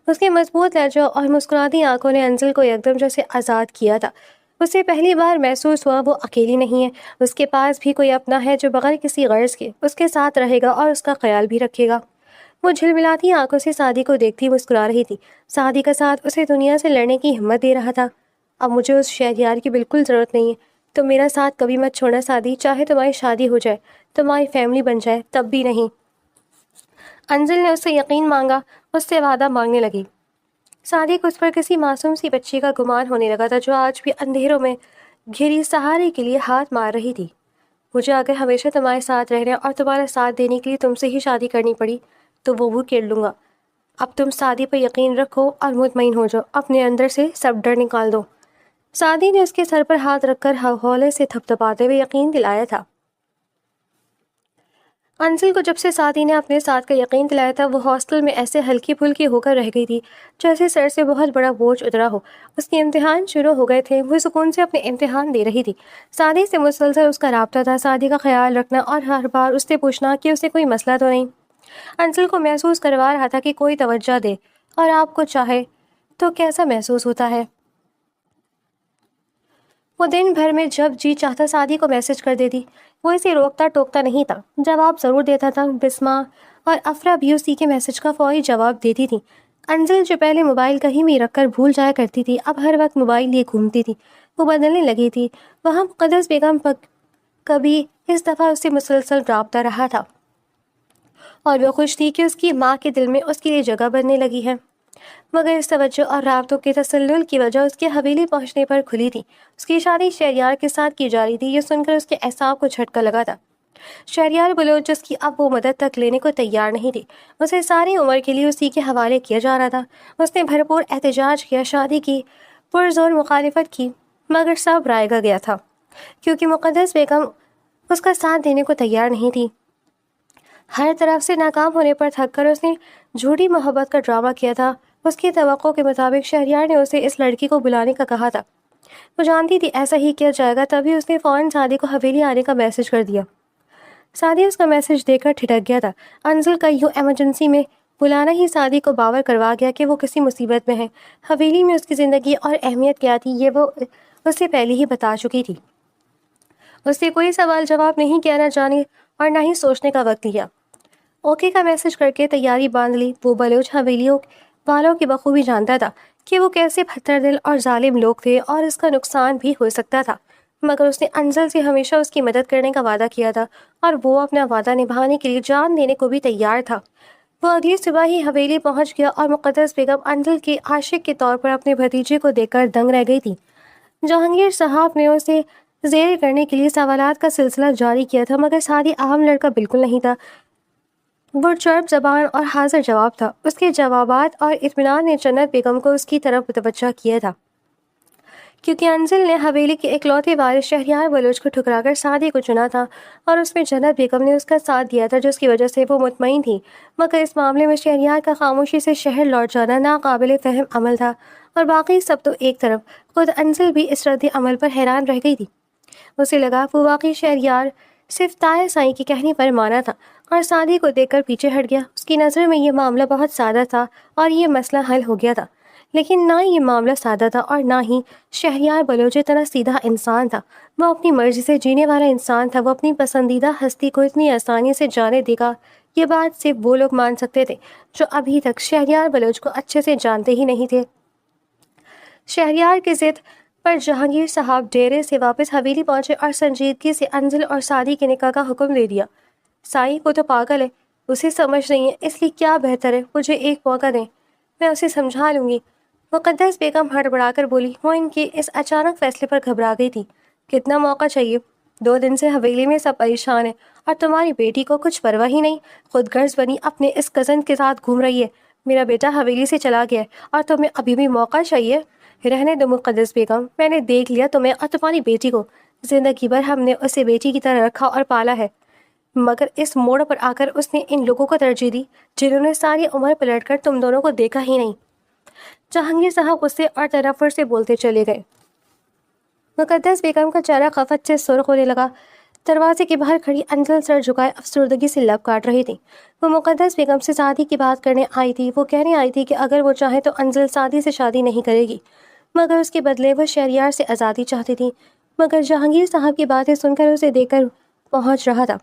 اس کے مضبوط لہجہ اور مسکراتی آنکھوں نے انجل کو یکدم جیسے آزاد کیا تھا۔ اسے پہلی بار محسوس ہوا وہ اکیلی نہیں ہے، اس کے پاس بھی کوئی اپنا ہے جو بغیر کسی غرض کے اس کے ساتھ رہے گا اور اس کا خیال بھی رکھے گا۔ وہ جھلملاتی آنکھوں سے سعدی کو دیکھتی مسکرا رہی تھی۔ سعدی کا ساتھ اسے دنیا سے لڑنے کی ہمت دے رہا تھا۔ اب مجھے اس شہریار کی بالکل ضرورت نہیں ہے۔ تم میرا ساتھ کبھی مت چھوڑنا سعدی، چاہے تمہاری شادی ہو جائے، تمہاری فیملی بن جائے، تب بھی نہیں۔ انجل نے اس سے یقین مانگا، اس سے وعدہ مانگنے لگی۔ سعدی کو اس پر کسی معصوم سی بچی کا گمان ہونے لگا تھا جو آج بھی اندھیروں میں گھری سہارے کے لیے ہاتھ مار رہی تھی۔ مجھے اگر ہمیشہ تمہارے ساتھ رہنے اور تمہارا ساتھ دینے کے لیے تم سے ہی شادی کرنی پڑی تو وہ بھی کر لوں گا۔ اب تم سعدی پر یقین رکھو اور مطمئن ہو جاؤ، اپنے اندر سے سب ڈر نکال دو۔ سعدی نے اس کے سر پر ہاتھ رکھ کر ہولے سے تھپتھپاتے ہوئے یقین دلایا تھا۔ انزل کو جب سے سعدی نے اپنے ساتھ کا یقین دلایا تھا، وہ ہاسٹل میں ایسے ہلکی پھلکی ہو کر رہ گئی تھی جیسے سر سے بہت بڑا بوجھ اترا ہو۔ اس کے امتحان شروع ہو گئے تھے، وہ سکون سے اپنے امتحان دے رہی تھی۔ سعدی سے مسلسل اس کا رابطہ تھا، سعدی کا خیال رکھنا اور ہر بار اس سے پوچھنا کہ اسے کوئی مسئلہ تو نہیں۔ انزل کو محسوس کروا رہا تھا کہ کوئی توجہ دے اور آپ کو چاہے تو کیسا محسوس ہوتا ہے۔ وہ دن بھر میں جب جی چاہتا سعدی کو میسج کر دیتی، وہ اسے روکتا ٹوکتا نہیں تھا، جواب ضرور دیتا تھا۔ بسمہ اور افرا بھی اسی کے میسج کا فوری جواب دیتی تھی۔ انزل جو پہلے موبائل کہیں بھی رکھ کر بھول جایا کرتی تھی، اب ہر وقت موبائل لیے گھومتی تھی، وہ بدلنے لگی تھی۔ وہاں مقدس بیگم کبھی اس دفعہ اس سے مسلسل رابطہ رہا تھا اور وہ خوش تھی کہ اس کی ماں کے دل میں اس کے لیے جگہ بننے لگی ہے، مگر اس توجہ اور رابطوں کے تسلسل کی وجہ اس کے حویلی پہنچنے پر کھلی تھی۔ اس کی شادی شہریار کے ساتھ کی جا رہی تھی، یہ سن کر اس کے اعصاب کو جھٹکا لگا تھا۔ شہریار بلوچ جس کی اب وہ مدد تک لینے کو تیار نہیں تھی، اسے ساری عمر کے لیے اسی کے حوالے کیا جا رہا تھا۔ اس نے بھرپور احتجاج کیا، شادی کی پرزور مخالفت کی، مگر سب رائے گا گیا تھا کیونکہ مقدس بیگم اس کا ساتھ دینے کو تیار نہیں تھی۔ ہر طرف سے ناکام ہونے پر تھک کر اس نے جھوٹی محبت کا ڈرامہ کیا تھا۔ اس کی توقع کے مطابق شہریار نے اسے اس لڑکی کو بلانے کا کہا تھا، وہ جانتی تھی ایسا ہی کیا جائے گا، تبھی اس نے فوراً سعدی کو حویلی آنے کا میسج کر دیا۔ سعدی اس کا میسج دے کر ٹھٹک گیا تھا۔ انزل کا یوں ایمرجنسی میں بلانا ہی سعدی کو باور کروا گیا کہ وہ کسی مصیبت میں ہے۔ حویلی میں اس کی زندگی اور اہمیت کیا تھی یہ وہ اس سے پہلے ہی بتا چکی تھی۔ اس سے کوئی سوال جواب نہیں کیا، نہ جانے اور نہ ہی سوچنے کا وقت لیا۔ اوکے کا میسج کر کے تیاری باندھ لی۔ وہ بلوچ حویلیوں والوں کی بخوبی جانتا تھا کہ وہ کیسے پتھر دل اور ظالم لوگ تھے اور اس کا نقصان بھی ہو سکتا تھا، مگر اس نے انزل سے ہمیشہ اس کی مدد کرنے کا وعدہ کیا تھا اور وہ اپنا وعدہ نبھانے کے لیے جان دینے کو بھی تیار تھا۔ وہ اگلی صبح ہی حویلی پہنچ گیا اور مقدس بیگم انزل کے عاشق کے طور پر اپنے بھتیجے کو دیکھ کر دنگ رہ گئی تھی۔ جہانگیر صاحب نے اسے زیر کرنے کے لیے سوالات کا سلسلہ جاری کیا تھا، مگر سعدی عام لڑکا بالکل نہیں تھا، وہ چرب زبان اور حاضر جواب تھا۔ اس کے جوابات اور اطمینان نے جنت بیگم کو اس کی طرف متوجہ کیا تھا، کیونکہ انزل نے حویلی کے اکلوتے وارث شہریار بلوچ کو ٹھکرا کر سعدی کو چنا تھا اور اس میں جنت بیگم نے اس کا ساتھ دیا تھا، جس کی وجہ سے وہ مطمئن تھی۔ مگر اس معاملے میں شہریار کا خاموشی سے شہر لوٹ جانا ناقابل فہم عمل تھا، اور باقی سب تو ایک طرف، خود انزل بھی اس رد عمل پر حیران رہ گئی تھی۔ اسے لگا وہ واقعی شہریار صرف تائے سائیں کی کہنی پر مانا تھا اور سعدی کو دیکھ کر پیچھے ہٹ گیا۔ اس کی نظر میں یہ معاملہ بہت سادہ تھا اور یہ مسئلہ حل ہو گیا تھا، لیکن نہ یہ معاملہ سادہ تھا اور نہ ہی شہریار بلوچ اتنا سیدھا انسان تھا۔ وہ اپنی مرضی سے جینے والا انسان تھا، وہ اپنی پسندیدہ ہستی کو اتنی آسانی سے جانے دے گا یہ بات صرف وہ لوگ مان سکتے تھے جو ابھی تک شہریار بلوچ کو اچھے سے جانتے ہی نہیں تھے۔ شہریار کی ضد پر جہانگیر صاحب ڈیرے سے واپس حویلی پہنچے اور سنجیدگی سے انزل اور سعدی کے نکاح کا حکم دے دیا۔ سائی وہ تو پاگل ہے، اسے سمجھ نہیں ہے، اس لیے کیا بہتر ہے مجھے ایک موقع دیں، میں اسے سمجھا لوں گی۔ مقدس بیگم ہڑبڑا کر بولی۔ وہ ان کے اس اچانک فیصلے پر گھبرا گئی تھی۔ کتنا موقع چاہیے؟ 2 دن سے حویلی میں سب پریشان ہیں اور تمہاری بیٹی کو کچھ پرواہ ہی نہیں، خود غرض بنی اپنے اس کزن کے ساتھ گھوم رہی ہے۔ میرا بیٹا حویلی سے چلا گیا ہے اور تمہیں ابھی بھی موقع چاہیے؟ رہنے دو مقدس بیگم، میں نے دیکھ لیا تمہیں اور تمہاری بیٹی کو، زندگی بھر ہم نے اسے بیٹی کی طرح رکھا اور پالا ہے، مگر اس موڑ پر آ کر اس نے ان لوگوں کو ترجیح دی جنہوں نے ساری عمر پلٹ کر تم دونوں کو دیکھا ہی نہیں۔ جہانگیر صاحب غصے اور تنفر سے بولتے چلے گئے۔ مقدس بیگم کا چہرہ خفت سے سرخ ہونے لگا۔ دروازے کے باہر کھڑی انزل سر جھکائے افسردگی سے لب کاٹ رہی تھی۔ وہ مقدس بیگم سے شادی کی بات کرنے آئی تھی، وہ کہنے آئی تھی کہ اگر وہ چاہے تو انزل سعدی سے شادی نہیں کرے گی، مگر اس کے بدلے وہ شہریار سے آزادی چاہتی تھی۔ مگر جہانگیر صاحب کی باتیں سن کر اسے دیکھ کر پہنچ رہا تھا،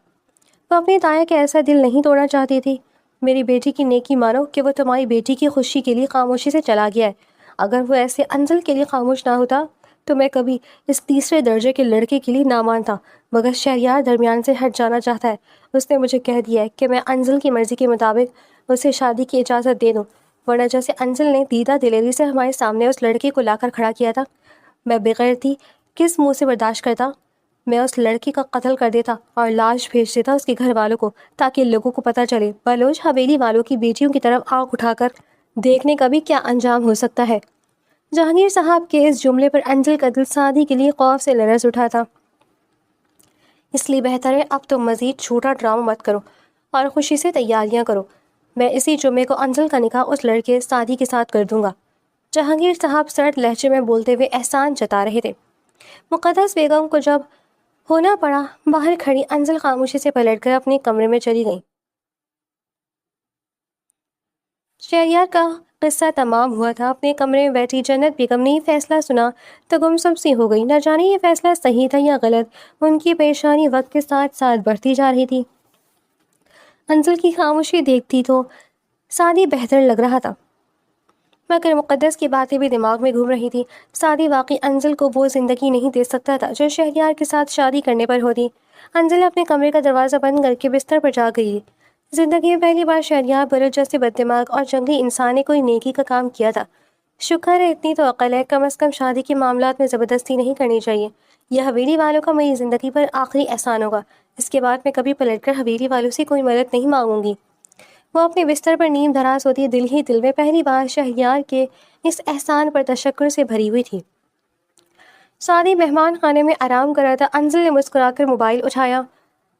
وہ اپنی تایا کے ایسا دل نہیں توڑنا چاہتی تھی۔ میری بیٹی کی نیکی مانو کہ وہ تمہاری بیٹی کی خوشی کے لیے خاموشی سے چلا گیا ہے، اگر وہ ایسے انزل کے لیے خاموش نہ ہوتا تو میں کبھی اس تیسرے درجے کے لڑکے کے لیے نہ مانتا، مگر شہریار درمیان سے ہٹ جانا چاہتا ہے۔ اس نے مجھے کہہ دیا ہے کہ میں انزل کی مرضی کے مطابق اسے شادی کی اجازت دے دوں، ورنہ جیسے انزل نے دیدہ دلیری سے ہمارے سامنے اس لڑکے کو لا کر کھڑا کیا تھا، میں بغیرتی کس منہ سے برداشت کرتا؟ میں اس لڑکی کا قتل کر دیتا اور لاش بھیج دیتا اس کے گھر والوں کو، تاکہ لوگوں کو پتہ چلے بلوچ حویلی والوں کی بیٹیوں کی طرف آنکھ اٹھا کر دیکھنے کا بھی کیا انجام ہو سکتا ہے۔ جہانگیر صاحب کے اس جملے پر انزل کا دل سعدی کے لیے خوف سے لرز اٹھا تھا۔ اس لیے بہتر ہے اب تم مزید جھوٹا ڈرامہ مت کرو، اور خوشی سے تیاریاں کرو. میں اسی جمعے کو انزل کا نکاح اس لڑکے سعدی کے ساتھ کر دوں گا. جہانگیر صاحب سرد لہجے میں بولتے ہوئے احسان جتا رہے تھے. مقدس بیگم کو جب ہونا پڑا، باہر کھڑی انزل خاموشی سے پلٹ کر اپنے کمرے میں چلی گئی. شہریار کا قصہ تمام ہوا تھا. اپنے کمرے میں بیٹھی جنت بیگم نے یہ فیصلہ سنا تو گمسم سی ہو گئی. نہ جانے یہ فیصلہ صحیح تھا یا غلط. ان کی پریشانی وقت کے ساتھ ساتھ بڑھتی جا رہی تھی. انزل کی خاموشی دیکھتی تو سعدی بہتر لگ رہا تھا، مگر مقدس کی باتیں بھی دماغ میں گھوم رہی تھی. سعدی واقعی انزل کو وہ زندگی نہیں دے سکتا تھا جو شہریار کے ساتھ شادی کرنے پر ہوتی. انزل اپنے کمرے کا دروازہ بند کر کے بستر پر جا گئی. زندگی میں پہلی بار شہریار بلوچ جیسے بددماغ اور جنگلی انسان نے کوئی نیکی کا کام کیا تھا. شکر ہے اتنی تو عقل ہے، کم از کم شادی کے معاملات میں زبردستی نہیں کرنی چاہیے. یہ حویلی والوں کا میری زندگی پر آخری احسان ہوگا. اس کے بعد میں کبھی پلٹ کر حویلی والوں سے کوئی مدد نہیں مانگوں گی. وہ اپنے بستر پر نیم دراز ہوتی دل ہی دل میں پہلی بار شہریار کے اس احسان پر تشکر سے بھری ہوئی تھی. سعدی مہمان خانے میں آرام کر رہا تھا. انزل نے مسکرا کر موبائل اٹھایا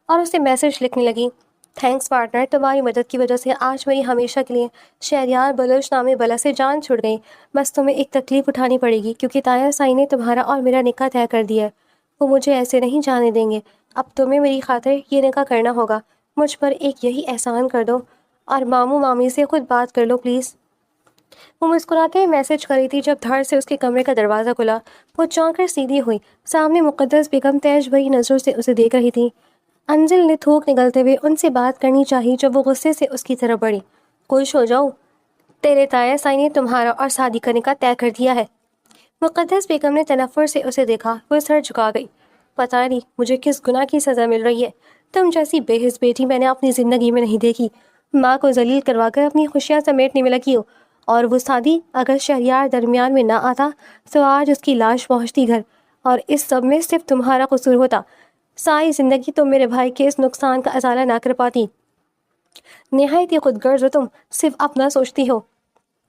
اور اسے میسج لکھنے لگی. تھینکس پارٹنر، تمہاری مدد کی وجہ سے آج میری ہمیشہ کے لیے شہریار بلوچ نامی بلا سے جان چھوڑ گئی. بس تمہیں ایک تکلیف اٹھانی پڑے گی کیونکہ تایا سائی نے تمہارا اور میرا نکاح طے کر دیا ہے. وہ مجھے ایسے نہیں جانے دیں گے. اب تمہیں میری خاطر یہ نکاح کرنا ہوگا. مجھ پر ایک یہی احسان کر دو اور ماموں مامی سے خود بات کر لو پلیز. وہ مسکراتے ہوئے میسج کر رہی تھی جب دھڑ سے اس کے کمرے کا دروازہ کھلا. وہ چونک کر سیدھی ہوئی. سامنے مقدس بیگم تیز بھری نظروں سے اسے دیکھ رہی تھی. انزل نے تھوک نگلتے ہوئے ان سے بات کرنی چاہی جب وہ غصے سے اس کی طرف بڑھی. خوش ہو جاؤ، تیرے تایا سائی نے تمہارا اور سعدی کا نکاح طے کر دیا ہے. مقدس بیگم نے تنفر سے اسے دیکھا. وہ سر جھکا گئی. پتہ نہیں مجھے کس گناہ کی سزا مل رہی ہے. تم جیسی بے حس بیٹی میں نے اپنی زندگی میں نہیں دیکھی. ماں کو ذلیل کروا کر اپنی خوشیاں سمیٹنے میں لگی ہو. اور وہ سعدی، اگر شہریار درمیان میں نہ آتا تو آج اس کی لاش پہنچتی گھر، اور اس سب میں صرف تمہارا قصور ہوتا. ساری زندگی تم میرے بھائی کے اس نقصان کا ازالہ نہ کر پاتی. نہایت ہی خود غرض ہو تم، صرف اپنا سوچتی ہو.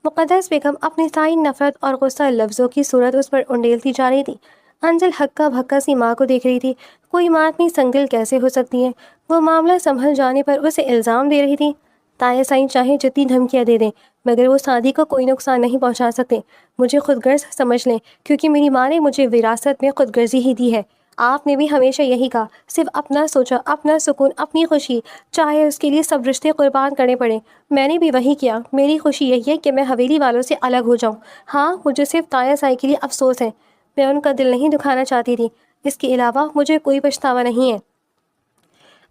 مقدس بیگم اپنی ساری نفرت اور غصہ لفظوں کی صورت اس پر انڈیلتی جا رہی تھی. انزل ہکا بھکا سی ماں کو دیکھ رہی تھی. کوئی ماں اتنی سنگل کیسے ہو سکتی ہے؟ وہ معاملہ سنبھل جانے پر اسے الزام دے رہی تھی. تایا سائی چاہے جتنی دھمکیاں دے دیں مگر وہ سعدی کو کوئی نقصان نہیں پہنچا سکتے. مجھے خود غرض سمجھ لیں کیونکہ میری ماں نے مجھے وراثت میں خود غرضی ہی دی ہے. آپ نے بھی ہمیشہ یہی کہا، صرف اپنا سوچا، اپنا سکون، اپنی خوشی، چاہے اس کے لیے سب رشتے قربان کرنے پڑے. میں نے بھی وہی کیا. میری خوشی یہی ہے کہ میں حویلی والوں سے الگ ہو جاؤں. ہاں، مجھے صرف تایا سائی کے لیے افسوس ہے. میں ان کا دل نہیں دکھانا چاہتی تھی. اس کے علاوہ مجھے کوئی پچھتاوا نہیں ہے.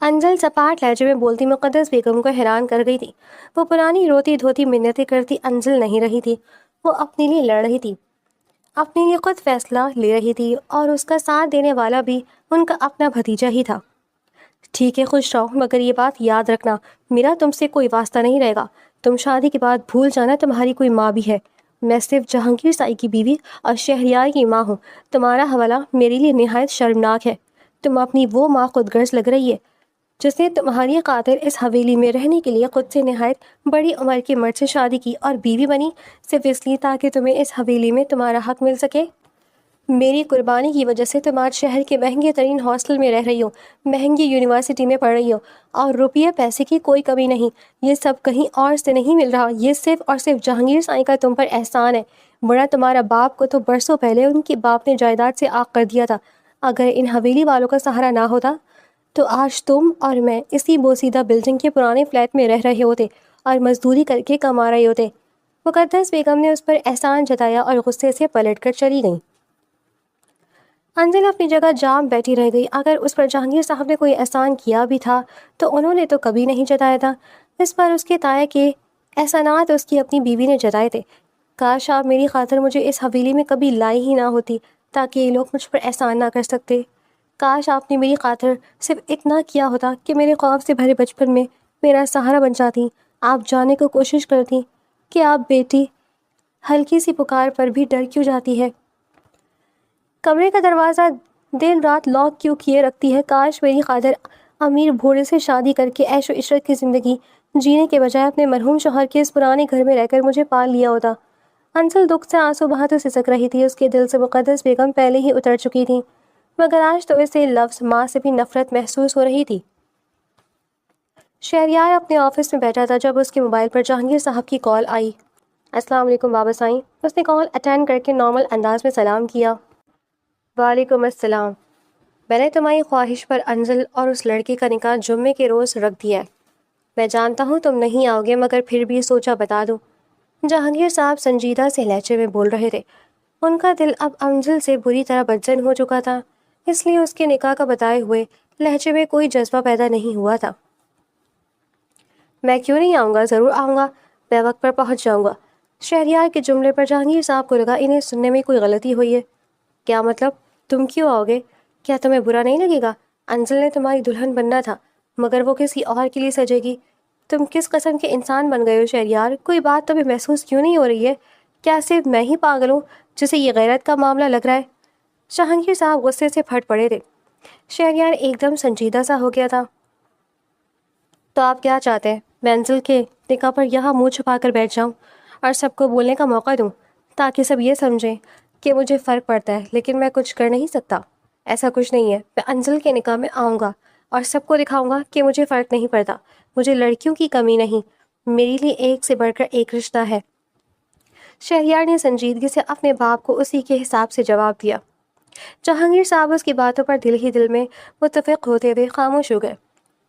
انزل سپاٹ لہجے میں بولتی مقدس بیگم کو حیران کر گئی تھی. وہ پرانی روتی دھوتی منتیں کرتی انزل نہیں رہی تھی. وہ اپنے لیے لڑ رہی تھی، اپنے لیے خود فیصلہ لے رہی تھی، اور اس کا ساتھ دینے والا بھی ان کا اپنا بھتیجا ہی تھا. ٹھیک ہے، خوش رہو، مگر یہ بات یاد رکھنا، میرا تم سے کوئی واسطہ نہیں رہے گا. تم شادی کے بعد بھول جانا تمہاری کوئی ماں بھی ہے. میں صرف جہانگیر سائی کی بیوی اور شہریار کی ماں ہوں. تمہارا حوالہ میرے لیے نہایت شرمناک ہے. تم اپنی وہ ماں خود غرض لگ رہی ہے جس نے تمہاری خاطر اس حویلی میں رہنے کے لیے خود سے نہایت بڑی عمر کے مرد سے شادی کی اور بیوی بنی صرف اس لیے تاکہ تمہیں اس حویلی میں تمہارا حق مل سکے. میری قربانی کی وجہ سے تم آج شہر کے مہنگے ترین ہاسٹل میں رہ رہی ہو، مہنگی یونیورسٹی میں پڑھ رہی ہو، اور روپیہ پیسے کی کوئی کمی نہیں. یہ سب کہیں اور سے نہیں مل رہا. یہ صرف اور صرف جہانگیر سائی کا تم پر احسان ہے. بڑا تمہارا باپ کو تو برسوں پہلے ان کے باپ نے جائیداد سے عاق کر دیا تھا. اگر ان حویلی والوں کا سہارا نہ ہوتا تو آج تم اور میں اسی بوسیدہ بلڈنگ کے پرانے فلیٹ میں رہ رہے ہوتے اور مزدوری کر کے کما رہے ہوتے. مقدس بیگم نے اس پر احسان جتایا اور غصے سے پلٹ کر چلی گئی. انزل اپنی جگہ جام بیٹھی رہ گئی. اگر اس پر جہانگیر صاحب نے کوئی احسان کیا بھی تھا تو انہوں نے تو کبھی نہیں جتایا تھا. اس پر اس کے تایا کے احسانات اس کی اپنی بیوی نے جتائے تھے. کاش آپ میری خاطر مجھے اس حویلی میں کبھی لائی ہی نہ ہوتی تاکہ یہ لوگ مجھ پر احسان نہ کر سکتے. کاش آپ نے میری خاطر صرف اتنا کیا ہوتا کہ میرے خوف سے بھرے بچپن میں میرا سہارا بن جاتی. آپ جانے کو کوشش کرتی کہ آپ بیٹی ہلکی سی پکار پر بھی ڈر کیوں جاتی ہے. کمرے کا دروازہ دن رات لاک کیوں کیے رکھتی ہے. کاش میری خاطر امیر بھوڑے سے شادی کر کے عیش و عشرت کی زندگی جینے کے بجائے اپنے مرحوم شوہر کے اس پرانے گھر میں رہ کر مجھے پال لیا ہوتا. انزل دکھ سے آنسو بہاتے سسک رہی تھی. اس کے دل سے مقدس بیگم پہلے ہی اتر چکی تھی، مگر آج تو اسے لفظ ماں سے بھی نفرت محسوس ہو رہی تھی. شہریار اپنے آفس میں بیٹھا تھا جب اس کے موبائل پر جہانگیر صاحب کی کال آئی۔ السلام علیکم بابا سائیں۔ اس نے کال اٹینڈ کر کے نارمل انداز میں سلام کیا۔ وعلیکم السلام۔ میں نے تمہاری خواہش پر انزل اور اس لڑکی کا نکاح جمعے کے روز رکھ دیا ہے۔ میں جانتا ہوں تم نہیں آؤ گے، مگر پھر بھی سوچا بتا دوں۔ جہانگیر صاحب سنجیدہ سے لہجے میں بول رہے تھے۔ ان کا دل اب انزل سے بری طرح بدزن ہو چکا تھا، اس لیے اس کے نکاح کا بتائے ہوئے لہجے میں کوئی جذبہ پیدا نہیں ہوا تھا۔ میں کیوں نہیں آؤں گا، ضرور آؤں گا، میں وقت پر پہنچ جاؤں گا۔ شہریار کے جملے پر جہانگیر صاحب کو لگا انہیں سننے میں کوئی غلطی ہوئی ہے۔ کیا مطلب؟ تم کیوں آؤ گے؟ کیا تمہیں برا نہیں لگے گا؟ انزل نے تمہاری دلہن بننا تھا، مگر وہ کسی اور کے لیے سجے گی۔ تم کس قسم کے انسان بن گئے ہو شہریار؟ کوئی بات تمہیں محسوس کیوں نہیں ہو رہی ہے؟ کیا صرف میں ہی پاگل ہوں جسے یہ غیرت کا معاملہ لگ رہا ہے؟ جہانگیر صاحب غصے سے پھٹ پڑے تھے۔ شہریار ایک دم سنجیدہ سا ہو گیا تھا۔ تو آپ کیا چاہتے ہیں؟ میں انزل کے نکاح پر یہاں منہ چھپا کر بیٹھ جاؤں اور سب کو بولنے کا موقع دوں تاکہ سب یہ سمجھیں کہ مجھے فرق پڑتا ہے، لیکن میں کچھ کر نہیں سکتا؟ ایسا کچھ نہیں ہے، میں انزل کے نکاح میں آؤں گا اور سب کو دکھاؤں گا کہ مجھے فرق نہیں پڑتا۔ مجھے لڑکیوں کی کمی نہیں، میرے لیے ایک سے بڑھ کر ایک رشتہ ہے۔ شہریار نے سنجیدگی سے اپنے باپ کو اسی کے حساب سے جواب دیا۔ جہانگیر صاحب اس کی باتوں پر دل ہی دل میں متفق ہوتے ہوئے خاموش ہو گئے۔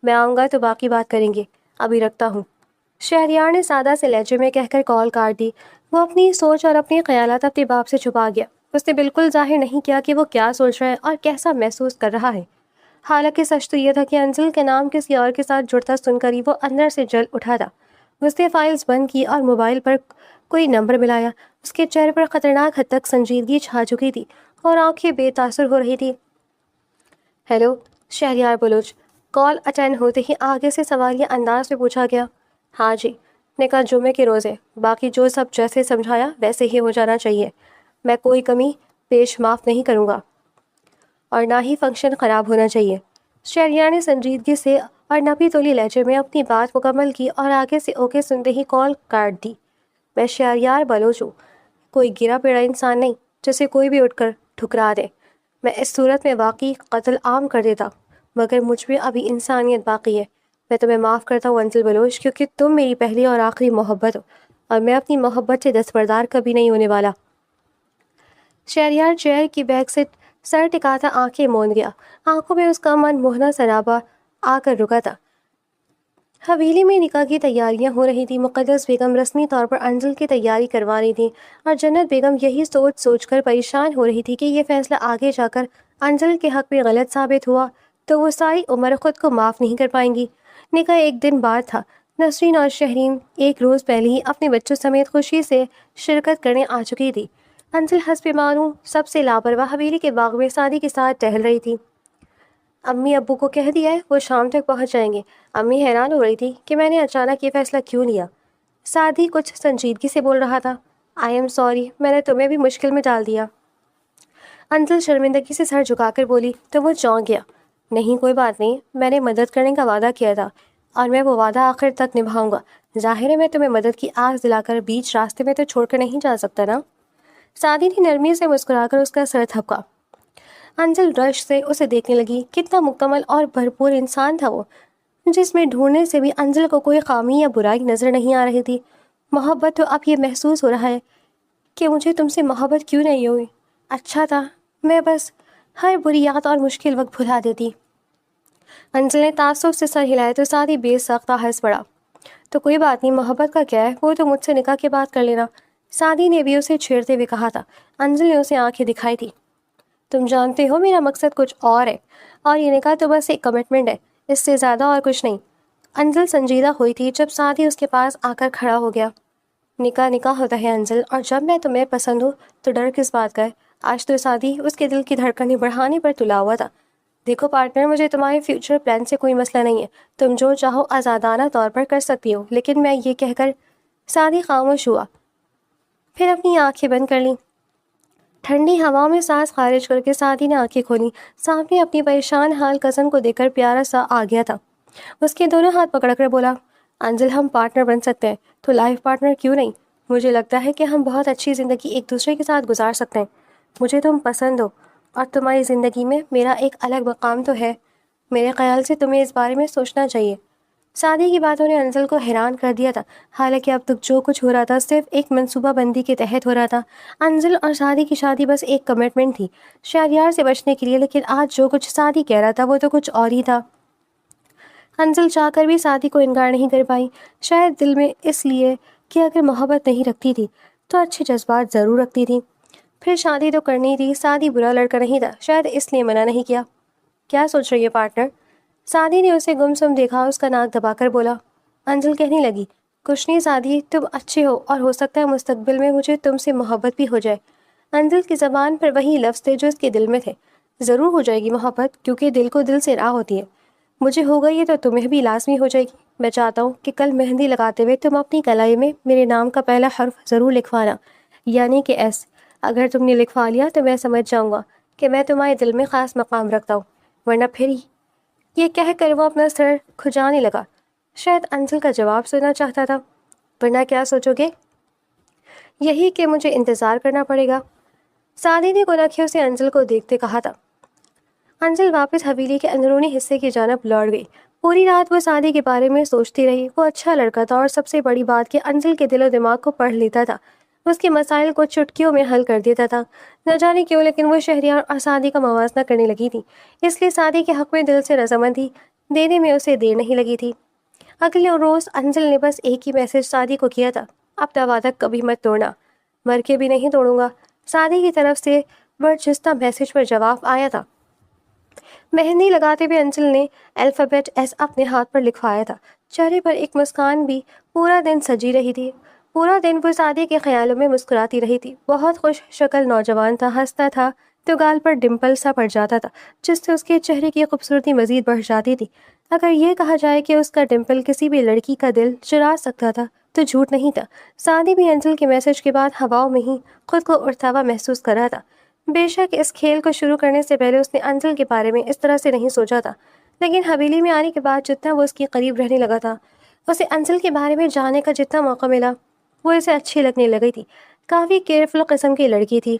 میں آؤں گا تو باقی بات کریں گے، ابھی رکھتا ہوں۔ شہریار نے سادہ سے لہجے میں کہہ کر کال کاٹ دی۔ وہ اپنی سوچ اور اپنے خیالات اپنے باپ سے چھپا گیا۔ اس نے بالکل ظاہر نہیں کیا کہ وہ کیا سوچ رہا ہے اور کیسا محسوس کر رہا ہے۔ حالانکہ سچ تو یہ تھا کہ انزل کے نام کسی اور کے ساتھ جڑتا سن کر ہی وہ اندر سے جل اٹھا تھا۔ اس نے فائلز بند کی اور موبائل پر کوئی نمبر ملایا۔ اس کے چہرے پر خطرناک حد تک سنجیدگی چھا چکی تھی اور آنکھیں بے تاثر ہو رہی تھی۔ Hello, Shahryar Baloch. Call attend ہوتے ہی آگے سے سوالیہ انداز میں پوچھا گیا۔ ہاں جی، نکاح جمعے کے روز ہے، باقی جو سب جیسے سمجھایا ویسے ہی ہو جانا چاہیے۔ میں کوئی کمی پیش معاف نہیں کروں گا اور نہ ہی فنکشن خراب ہونا چاہیے۔ شہریار نے سنجیدگی سے اور نپی تولی لہجے میں اپنی بات مکمل کی اور آگے سے اوکے سنتے ہی کال کاٹ دی۔ میں شہریار بلوچ ہوں، کوئی گرا پیڑا انسان نہیں جسے کوئی بھی اٹھ کر ٹھکرا دے۔ میں اس صورت میں واقعی قتل عام کر دیتا، مگر مجھ میں ابھی انسانیت باقی ہے۔ میں تمہیں معاف کرتا ہوں انزل بلوچ، کیونکہ تم میری پہلی اور آخری محبت ہو اور میں اپنی محبت سے دستبردار کبھی نہیں ہونے والا۔ شہریار چیئر کی بیک سے سر ٹکاتا آنکھیں موند گیا۔ آنکھوں میں اس کا من موہنا سرابا آ کر رکا تھا۔ حویلی میں نکاح کی تیاریاں ہو رہی تھیں۔ مقدس بیگم رسمی طور پر انزل کی تیاری کروا رہی تھی اور جنت بیگم یہی سوچ سوچ کر پریشان ہو رہی تھی کہ یہ فیصلہ آگے جا کر انزل کے حق میں غلط ثابت ہوا تو وہ ساری عمر خود کو معاف نہیں کر پائیں گی۔ نکاح ایک دن بعد تھا۔ نسرین اور شہرین ایک روز پہلے ہی اپنے بچوں سمیت خوشی سے شرکت کرنے آ چکی تھی۔ انزل حسب معلوم سب سے لاپرواہ حویلی کے باغ میں سادی کے ساتھ ٹہل رہی تھی۔ امی ابو کو کہہ دیا ہے وہ شام تک پہنچ جائیں گے۔ امی حیران ہو رہی تھی کہ میں نے اچانک یہ فیصلہ کیوں لیا۔ سادی کچھ سنجیدگی سے بول رہا تھا۔ آئی ایم سوری، میں نے تمہیں بھی مشکل میں ڈال دیا۔ انزل شرمندگی سے سر جھکا کر بولی تو وہ چونک گیا۔ نہیں، کوئی بات نہیں، میں نے مدد کرنے کا وعدہ کیا تھا اور میں وہ وعدہ آخر تک نبھاؤں گا۔ ظاہر ہے میں تمہیں مدد کی آس دلا کر بیچ راستے میں تو چھوڑ کر نہیں جا سکتا نا۔ سادی نے نرمی سے مسکرا کر اس کا سر تھپکا۔ انزل رش سے اسے دیکھنے لگی۔ کتنا مکمل اور بھرپور انسان تھا وہ، جس میں ڈھونڈنے سے بھی انزل کو کوئی خامی یا برائی نظر نہیں آ رہی تھی۔ محبت تو اب یہ محسوس ہو رہا ہے کہ مجھے تم سے محبت کیوں نہیں ہوئی۔ اچھا تھا میں بس ہر بری یاد اور مشکل وقت بھلا دیتی۔ انزل نے تعصب سے سر ہلایا تو سادی بے ساختہ ہنس پڑا۔ تو کوئی بات نہیں، محبت کا کیا ہے، وہ تو مجھ سے نکاح کے بعد کر لینا۔ سادی نے بھی اسے چھیڑتے ہوئے کہا تھا۔ انزل نے اسے آنکھیں دکھائی تھی۔ تم جانتے ہو میرا مقصد کچھ اور ہے، اور یہ نکاح تو بس ایک کمٹمنٹ ہے، اس سے زیادہ اور کچھ نہیں۔ انزل سنجیدہ ہوئی تھی جب سادی اس کے پاس آ کر کھڑا ہو گیا۔ نکاح نکاح ہوتا ہے انزل، اور جب میں تمہیں پسند ہوں تو ڈر کس بات کا ہے۔ آج تو سادی اس کے دل کی دھڑکنیں بڑھانے پر تلا ہوا تھا۔ دیکھو پارٹنر، مجھے تمہارے فیوچر پلان سے کوئی مسئلہ نہیں ہے، تم جو چاہو آزادانہ طور پر کر سکتی ہو، لیکن میں یہ کہہ کر سادی خاموش ہوا، پھر اپنی آنکھیں بند کر لیں۔ ٹھنڈی ہوا میں سانس خارج کر کے سادی نے آنکھیں کھولی۔ سامنے اپنی پریشان حال کزن کو دیکھ کر پیارا سا آ گیا تھا۔ اس کے دونوں ہاتھ پکڑ کر بولا، انزل ہم پارٹنر بن سکتے ہیں تو لائف پارٹنر کیوں نہیں؟ مجھے لگتا ہے کہ ہم بہت اچھی زندگی ایک دوسرے کے ساتھ گزار سکتے ہیں۔ مجھے تم پسند ہو اور تمہاری زندگی میں میرا ایک الگ مقام تو ہے۔ میرے خیال سے تمہیں اس بارے میں سوچنا چاہیے۔ سعدی کی باتوں نے انزل کو حیران کر دیا تھا، حالانکہ اب تک جو کچھ ہو رہا تھا صرف ایک منصوبہ بندی کے تحت ہو رہا تھا۔ انزل اور سعدی کی شادی بس ایک کمٹمنٹ تھی شہریار سے بچنے کے لیے، لیکن آج جو کچھ سعدی کہہ رہا تھا وہ تو کچھ اور ہی تھا۔ انزل چاہ کر بھی سعدی کو انکار نہیں کر پائی، شاید دل میں اس لیے کہ اگر محبت نہیں رکھتی تھی تو اچھے جذبات ضرور رکھتی تھی۔ پھر شادی تو کرنی تھی، سعدی برا لڑکا نہیں تھا، شاید اس لیے منع نہیں کیا۔ کیا سوچ رہی ہے پارٹنر؟ سعدی نے اسے گمسم دیکھا، اس کا ناک دبا کر بولا۔ انجل کہنے لگی، کچھ نہیں سعدی، تم اچھے ہو اور ہو سکتا ہے مستقبل میں مجھے تم سے محبت بھی ہو جائے۔ انجل کی زبان پر وہی لفظ تھے جو اس کے دل میں تھے۔ ضرور ہو جائے گی محبت، کیونکہ دل کو دل سے راہ ہوتی ہے۔ مجھے ہو گئی ہے تو تمہیں بھی لازمی ہو جائے گی۔ میں چاہتا ہوں کہ کل مہندی لگاتے ہوئے تم اپنی کلائی میں میرے نام کا پہلا حرف ضرور لکھوانا، یعنی کہ ایس۔ اگر تم نے لکھوا لیا تو میں سمجھ جاؤں گا کہ میں تمہارے دل میں خاص مقام رکھتا ہوں، ورنہ پھر ہی۔ یہ کہہ کر وہ اپنا سر کھجانے لگا، شاید انجل کا جواب سننا چاہتا تھا۔ ورنہ کیا سوچو گے؟ یہی کہ مجھے انتظار کرنا پڑے گا، سعدی نے کونکھیوں سے انجل کو دیکھتے کہا تھا۔ انجل واپس حویلی کے اندرونی حصے کی جانب لوٹ گئی۔ پوری رات وہ سعدی کے بارے میں سوچتی رہی۔ وہ اچھا لڑکا تھا اور سب سے بڑی بات کہ انجل کے دل و دماغ کو پڑھ لیتا تھا، اس کے مسائل کو چٹکیوں میں حل کر دیتا تھا۔ نہ جانے کیوں لیکن وہ شہریار اور سعدی کا موازنہ کرنے لگی تھی، اس لیے سعدی کے حق میں دل سے رضامند تھی، دینے میں اسے دیر نہیں لگی تھی۔ اگلے روز انجل نے بس ایک ہی میسج سعدی کو کیا تھا، اپنا وعدہ کبھی مت توڑنا۔ مر کے بھی نہیں توڑوں گا، سعدی کی طرف سے برجستہ میسج پر جواب آیا تھا۔ مہندی لگاتے ہوئے انجل نے الفابیٹ ایس اپنے ہاتھ پر لکھوایا تھا، چہرے پر ایک مسکان بھی پورا دن سجی رہی تھی۔ پورا دن وہ سعدی کے خیالوں میں مسکراتی رہی تھی۔ بہت خوش شکل نوجوان تھا، ہنستا تھا تو گال پر ڈمپل سا پڑ جاتا تھا جس سے اس کے چہرے کی خوبصورتی مزید بڑھ جاتی تھی۔ اگر یہ کہا جائے کہ اس کا ڈمپل کسی بھی لڑکی کا دل چرا سکتا تھا تو جھوٹ نہیں تھا۔ سعدی بھی انجل کے میسج کے بعد ہواؤں میں ہی خود کو اڑتا ہوا محسوس کر رہا تھا۔ بے شک اس کھیل کو شروع کرنے سے پہلے اس نے انجل کے بارے میں اس طرح سے نہیں سوچا تھا، لیکن حویلی میں آنے کے بعد جتنا وہ اس کے قریب رہنے لگا تھا، اسے انجل کے بارے میں جاننے کا جتنا موقع ملا وہ اسے اچھی لگنے لگی تھی۔ کافی کیئرفل قسم کی لڑکی تھی۔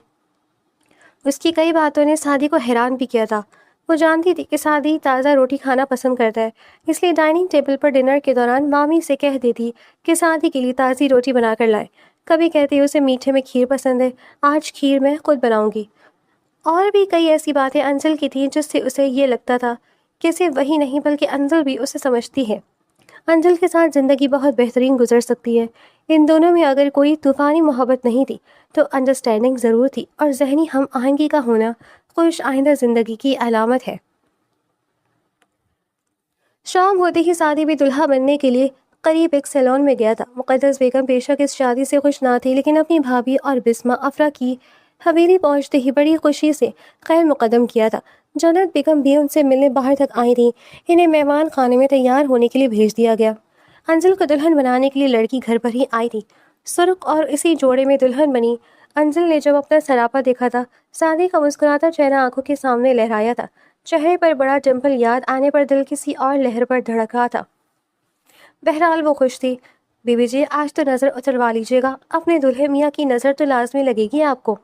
اس کی کئی باتوں نے سعدی کو حیران بھی کیا تھا۔ وہ جانتی تھی کہ سعدی تازہ روٹی کھانا پسند کرتا ہے، اس لیے ڈائننگ ٹیبل پر ڈنر کے دوران مامی سے کہہ دیتی کہ سعدی کے لیے تازی روٹی بنا کر لائے۔ کبھی کہتی اسے میٹھے میں کھیر پسند ہے، آج کھیر میں خود بناؤں گی۔ اور بھی کئی ایسی باتیں انجل کی تھیں جس سے اسے یہ لگتا تھا کہ صرف وہی نہیں بلکہ انجل بھی اسے سمجھتی ہے۔ انجل کے ساتھ زندگی بہت بہترین گزر سکتی ہے۔ ان دونوں میں اگر کوئی طوفانی محبت نہیں تھی تو انڈرسٹینڈنگ ضرور تھی، اور ذہنی ہم آہنگی کا ہونا خوش آئندہ زندگی کی علامت ہے۔ شام ہوتے ہی سعدی بھی دلہا بننے کے لیے قریب ایک سیلون میں گیا تھا۔ مقدس بیگم بے شک اس شادی سے خوش نہ تھی، لیکن اپنی بھابھی اور بسمہ افرا کی حویلی پہنچتے ہی بڑی خوشی سے خیر مقدم کیا تھا۔ جنت بیگم بھی ان سے ملنے باہر تک آئی تھیں۔ انہیں مہمان خانے میں تیار ہونے کے لیے بھیج دیا گیا۔ انجل کو دلہن بنانے کے لیے لڑکی گھر پر ہی آئی تھی، سرخ اور اسی جوڑے میں دلہن بنی۔ انجل نے جب اپنا سراپا دیکھا تھا، سعدی کا مسکراتا چہرہ آنکھوں کے سامنے لہرایا تھا، چہرے پر بڑا ڈمپل یاد آنے پر دل کسی اور لہر پر دھڑک رہا تھا۔ بہرحال وہ خوش تھی۔ بی بی جی آج تو نظر اتروا لیجیے گا، اپنے دلہے میاں کی نظر تو لازمی لگے گی آپ کو،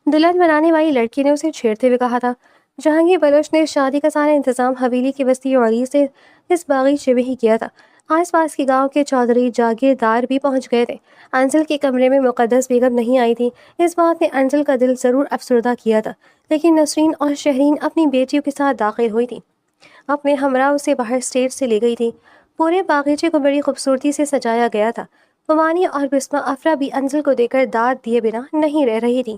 دلہن بنانے والی لڑکی نے اسے چھیڑتے ہوئے کہا تھا۔ جہانگیر بلوچ نے شادی کا سارا انتظام حویلی کے وسیع عریض سے اس باغیچے میں ہی کیا تھا۔ آس پاس کے گاؤں کے چودھری جاگیردار بھی پہنچ گئے تھے۔ انجل کے کمرے میں مقدس بیگم نہیں آئی تھی۔ اس بات نے انجل کا دل ضرور افسردہ کیا تھا، لیکن نسرین اور شہرین اپنی بیٹیوں کے ساتھ داخل ہوئی تھی، اپنے ہمراہ اسے باہر اسٹیج سے لے گئی تھی۔ پورے باغیچے کو بڑی خوبصورتی سے سجایا گیا تھا۔ پوانی اور بسمہ افرا بھی انجل کو دے کر داد دیے بنا نہیں رہ رہی تھی۔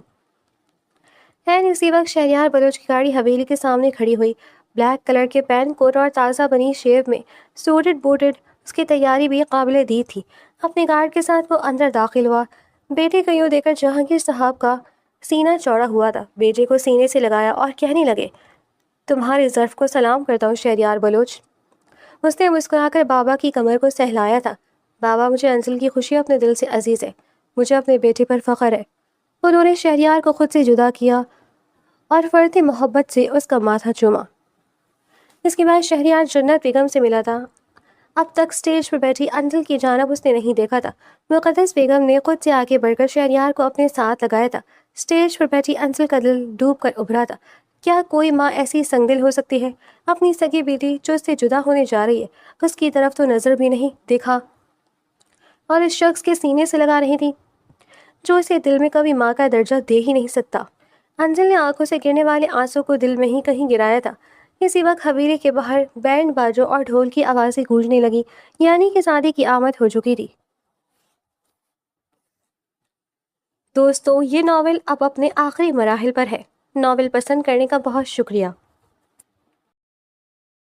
اسی وقت شہریار بلوچ کی گاڑی حویلی کے سامنے کھڑی ہوئی۔ بلیک کلر کے پین کوٹ اور تازہ بنی شیو میں سوٹڈ بوٹڈ، اس کی تیاری بھی قابل دید تھی۔ اپنے گارڈ کے ساتھ وہ اندر داخل ہوا۔ بیٹے کو یوں دیکھ کر جہانگیر صاحب کا سینہ چوڑا ہوا تھا، بیٹے کو سینے سے لگایا اور کہنے لگے، تمہارے ظرف کو سلام کرتا ہوں شہریار بلوچ۔ اس نے مسکرا کر بابا کی کمر کو سہلایا تھا۔ بابا مجھے انجل کی خوشی اپنے دل سے عزیز ہے، مجھے اپنے بیٹے پر فخر ہے۔ انہوں نے شہریار کو خود سے جدا کیا اور فرط محبت سے اس کا ماتھا چوما۔ اس کے بعد شہریار جنت بیگم سے ملا تھا۔ اب تک سٹیج پر بیٹھی انجل کی جانب اس نے نہیں دیکھا تھا۔ مقدس بیگم نے خود سے آگے بڑھ کر شہریار کو اپنے ساتھ لگایا تھا۔ سٹیج پر بیٹھی انجل کا دل ڈوب کر ابھرا تھا۔ کیا کوئی ماں ایسی سنگدل ہو سکتی ہے؟ اپنی سگی بیٹی جو اس سے جدا ہونے جا رہی ہے اس کی طرف تو نظر بھی نہیں دیکھا اور اس شخص کے سینے سے لگا رہی تھی جو اسے دل میں کبھی ماں کا درجہ دے ہی نہیں سکتا۔ انجل نے آنکھوں سے گرنے والے آنسوں کو دل میں ہی کہیں گرایا تھا۔ اسی وقت حویلی کے باہر بینڈ باجوں اور ڈھول کی آوازیں گونجنے لگی، یعنی کہ شادی کی آمد ہو چکی تھی۔ دوستو، یہ ناول اب اپنے آخری مراحل پر ہے۔ ناول پسند کرنے کا بہت شکریہ۔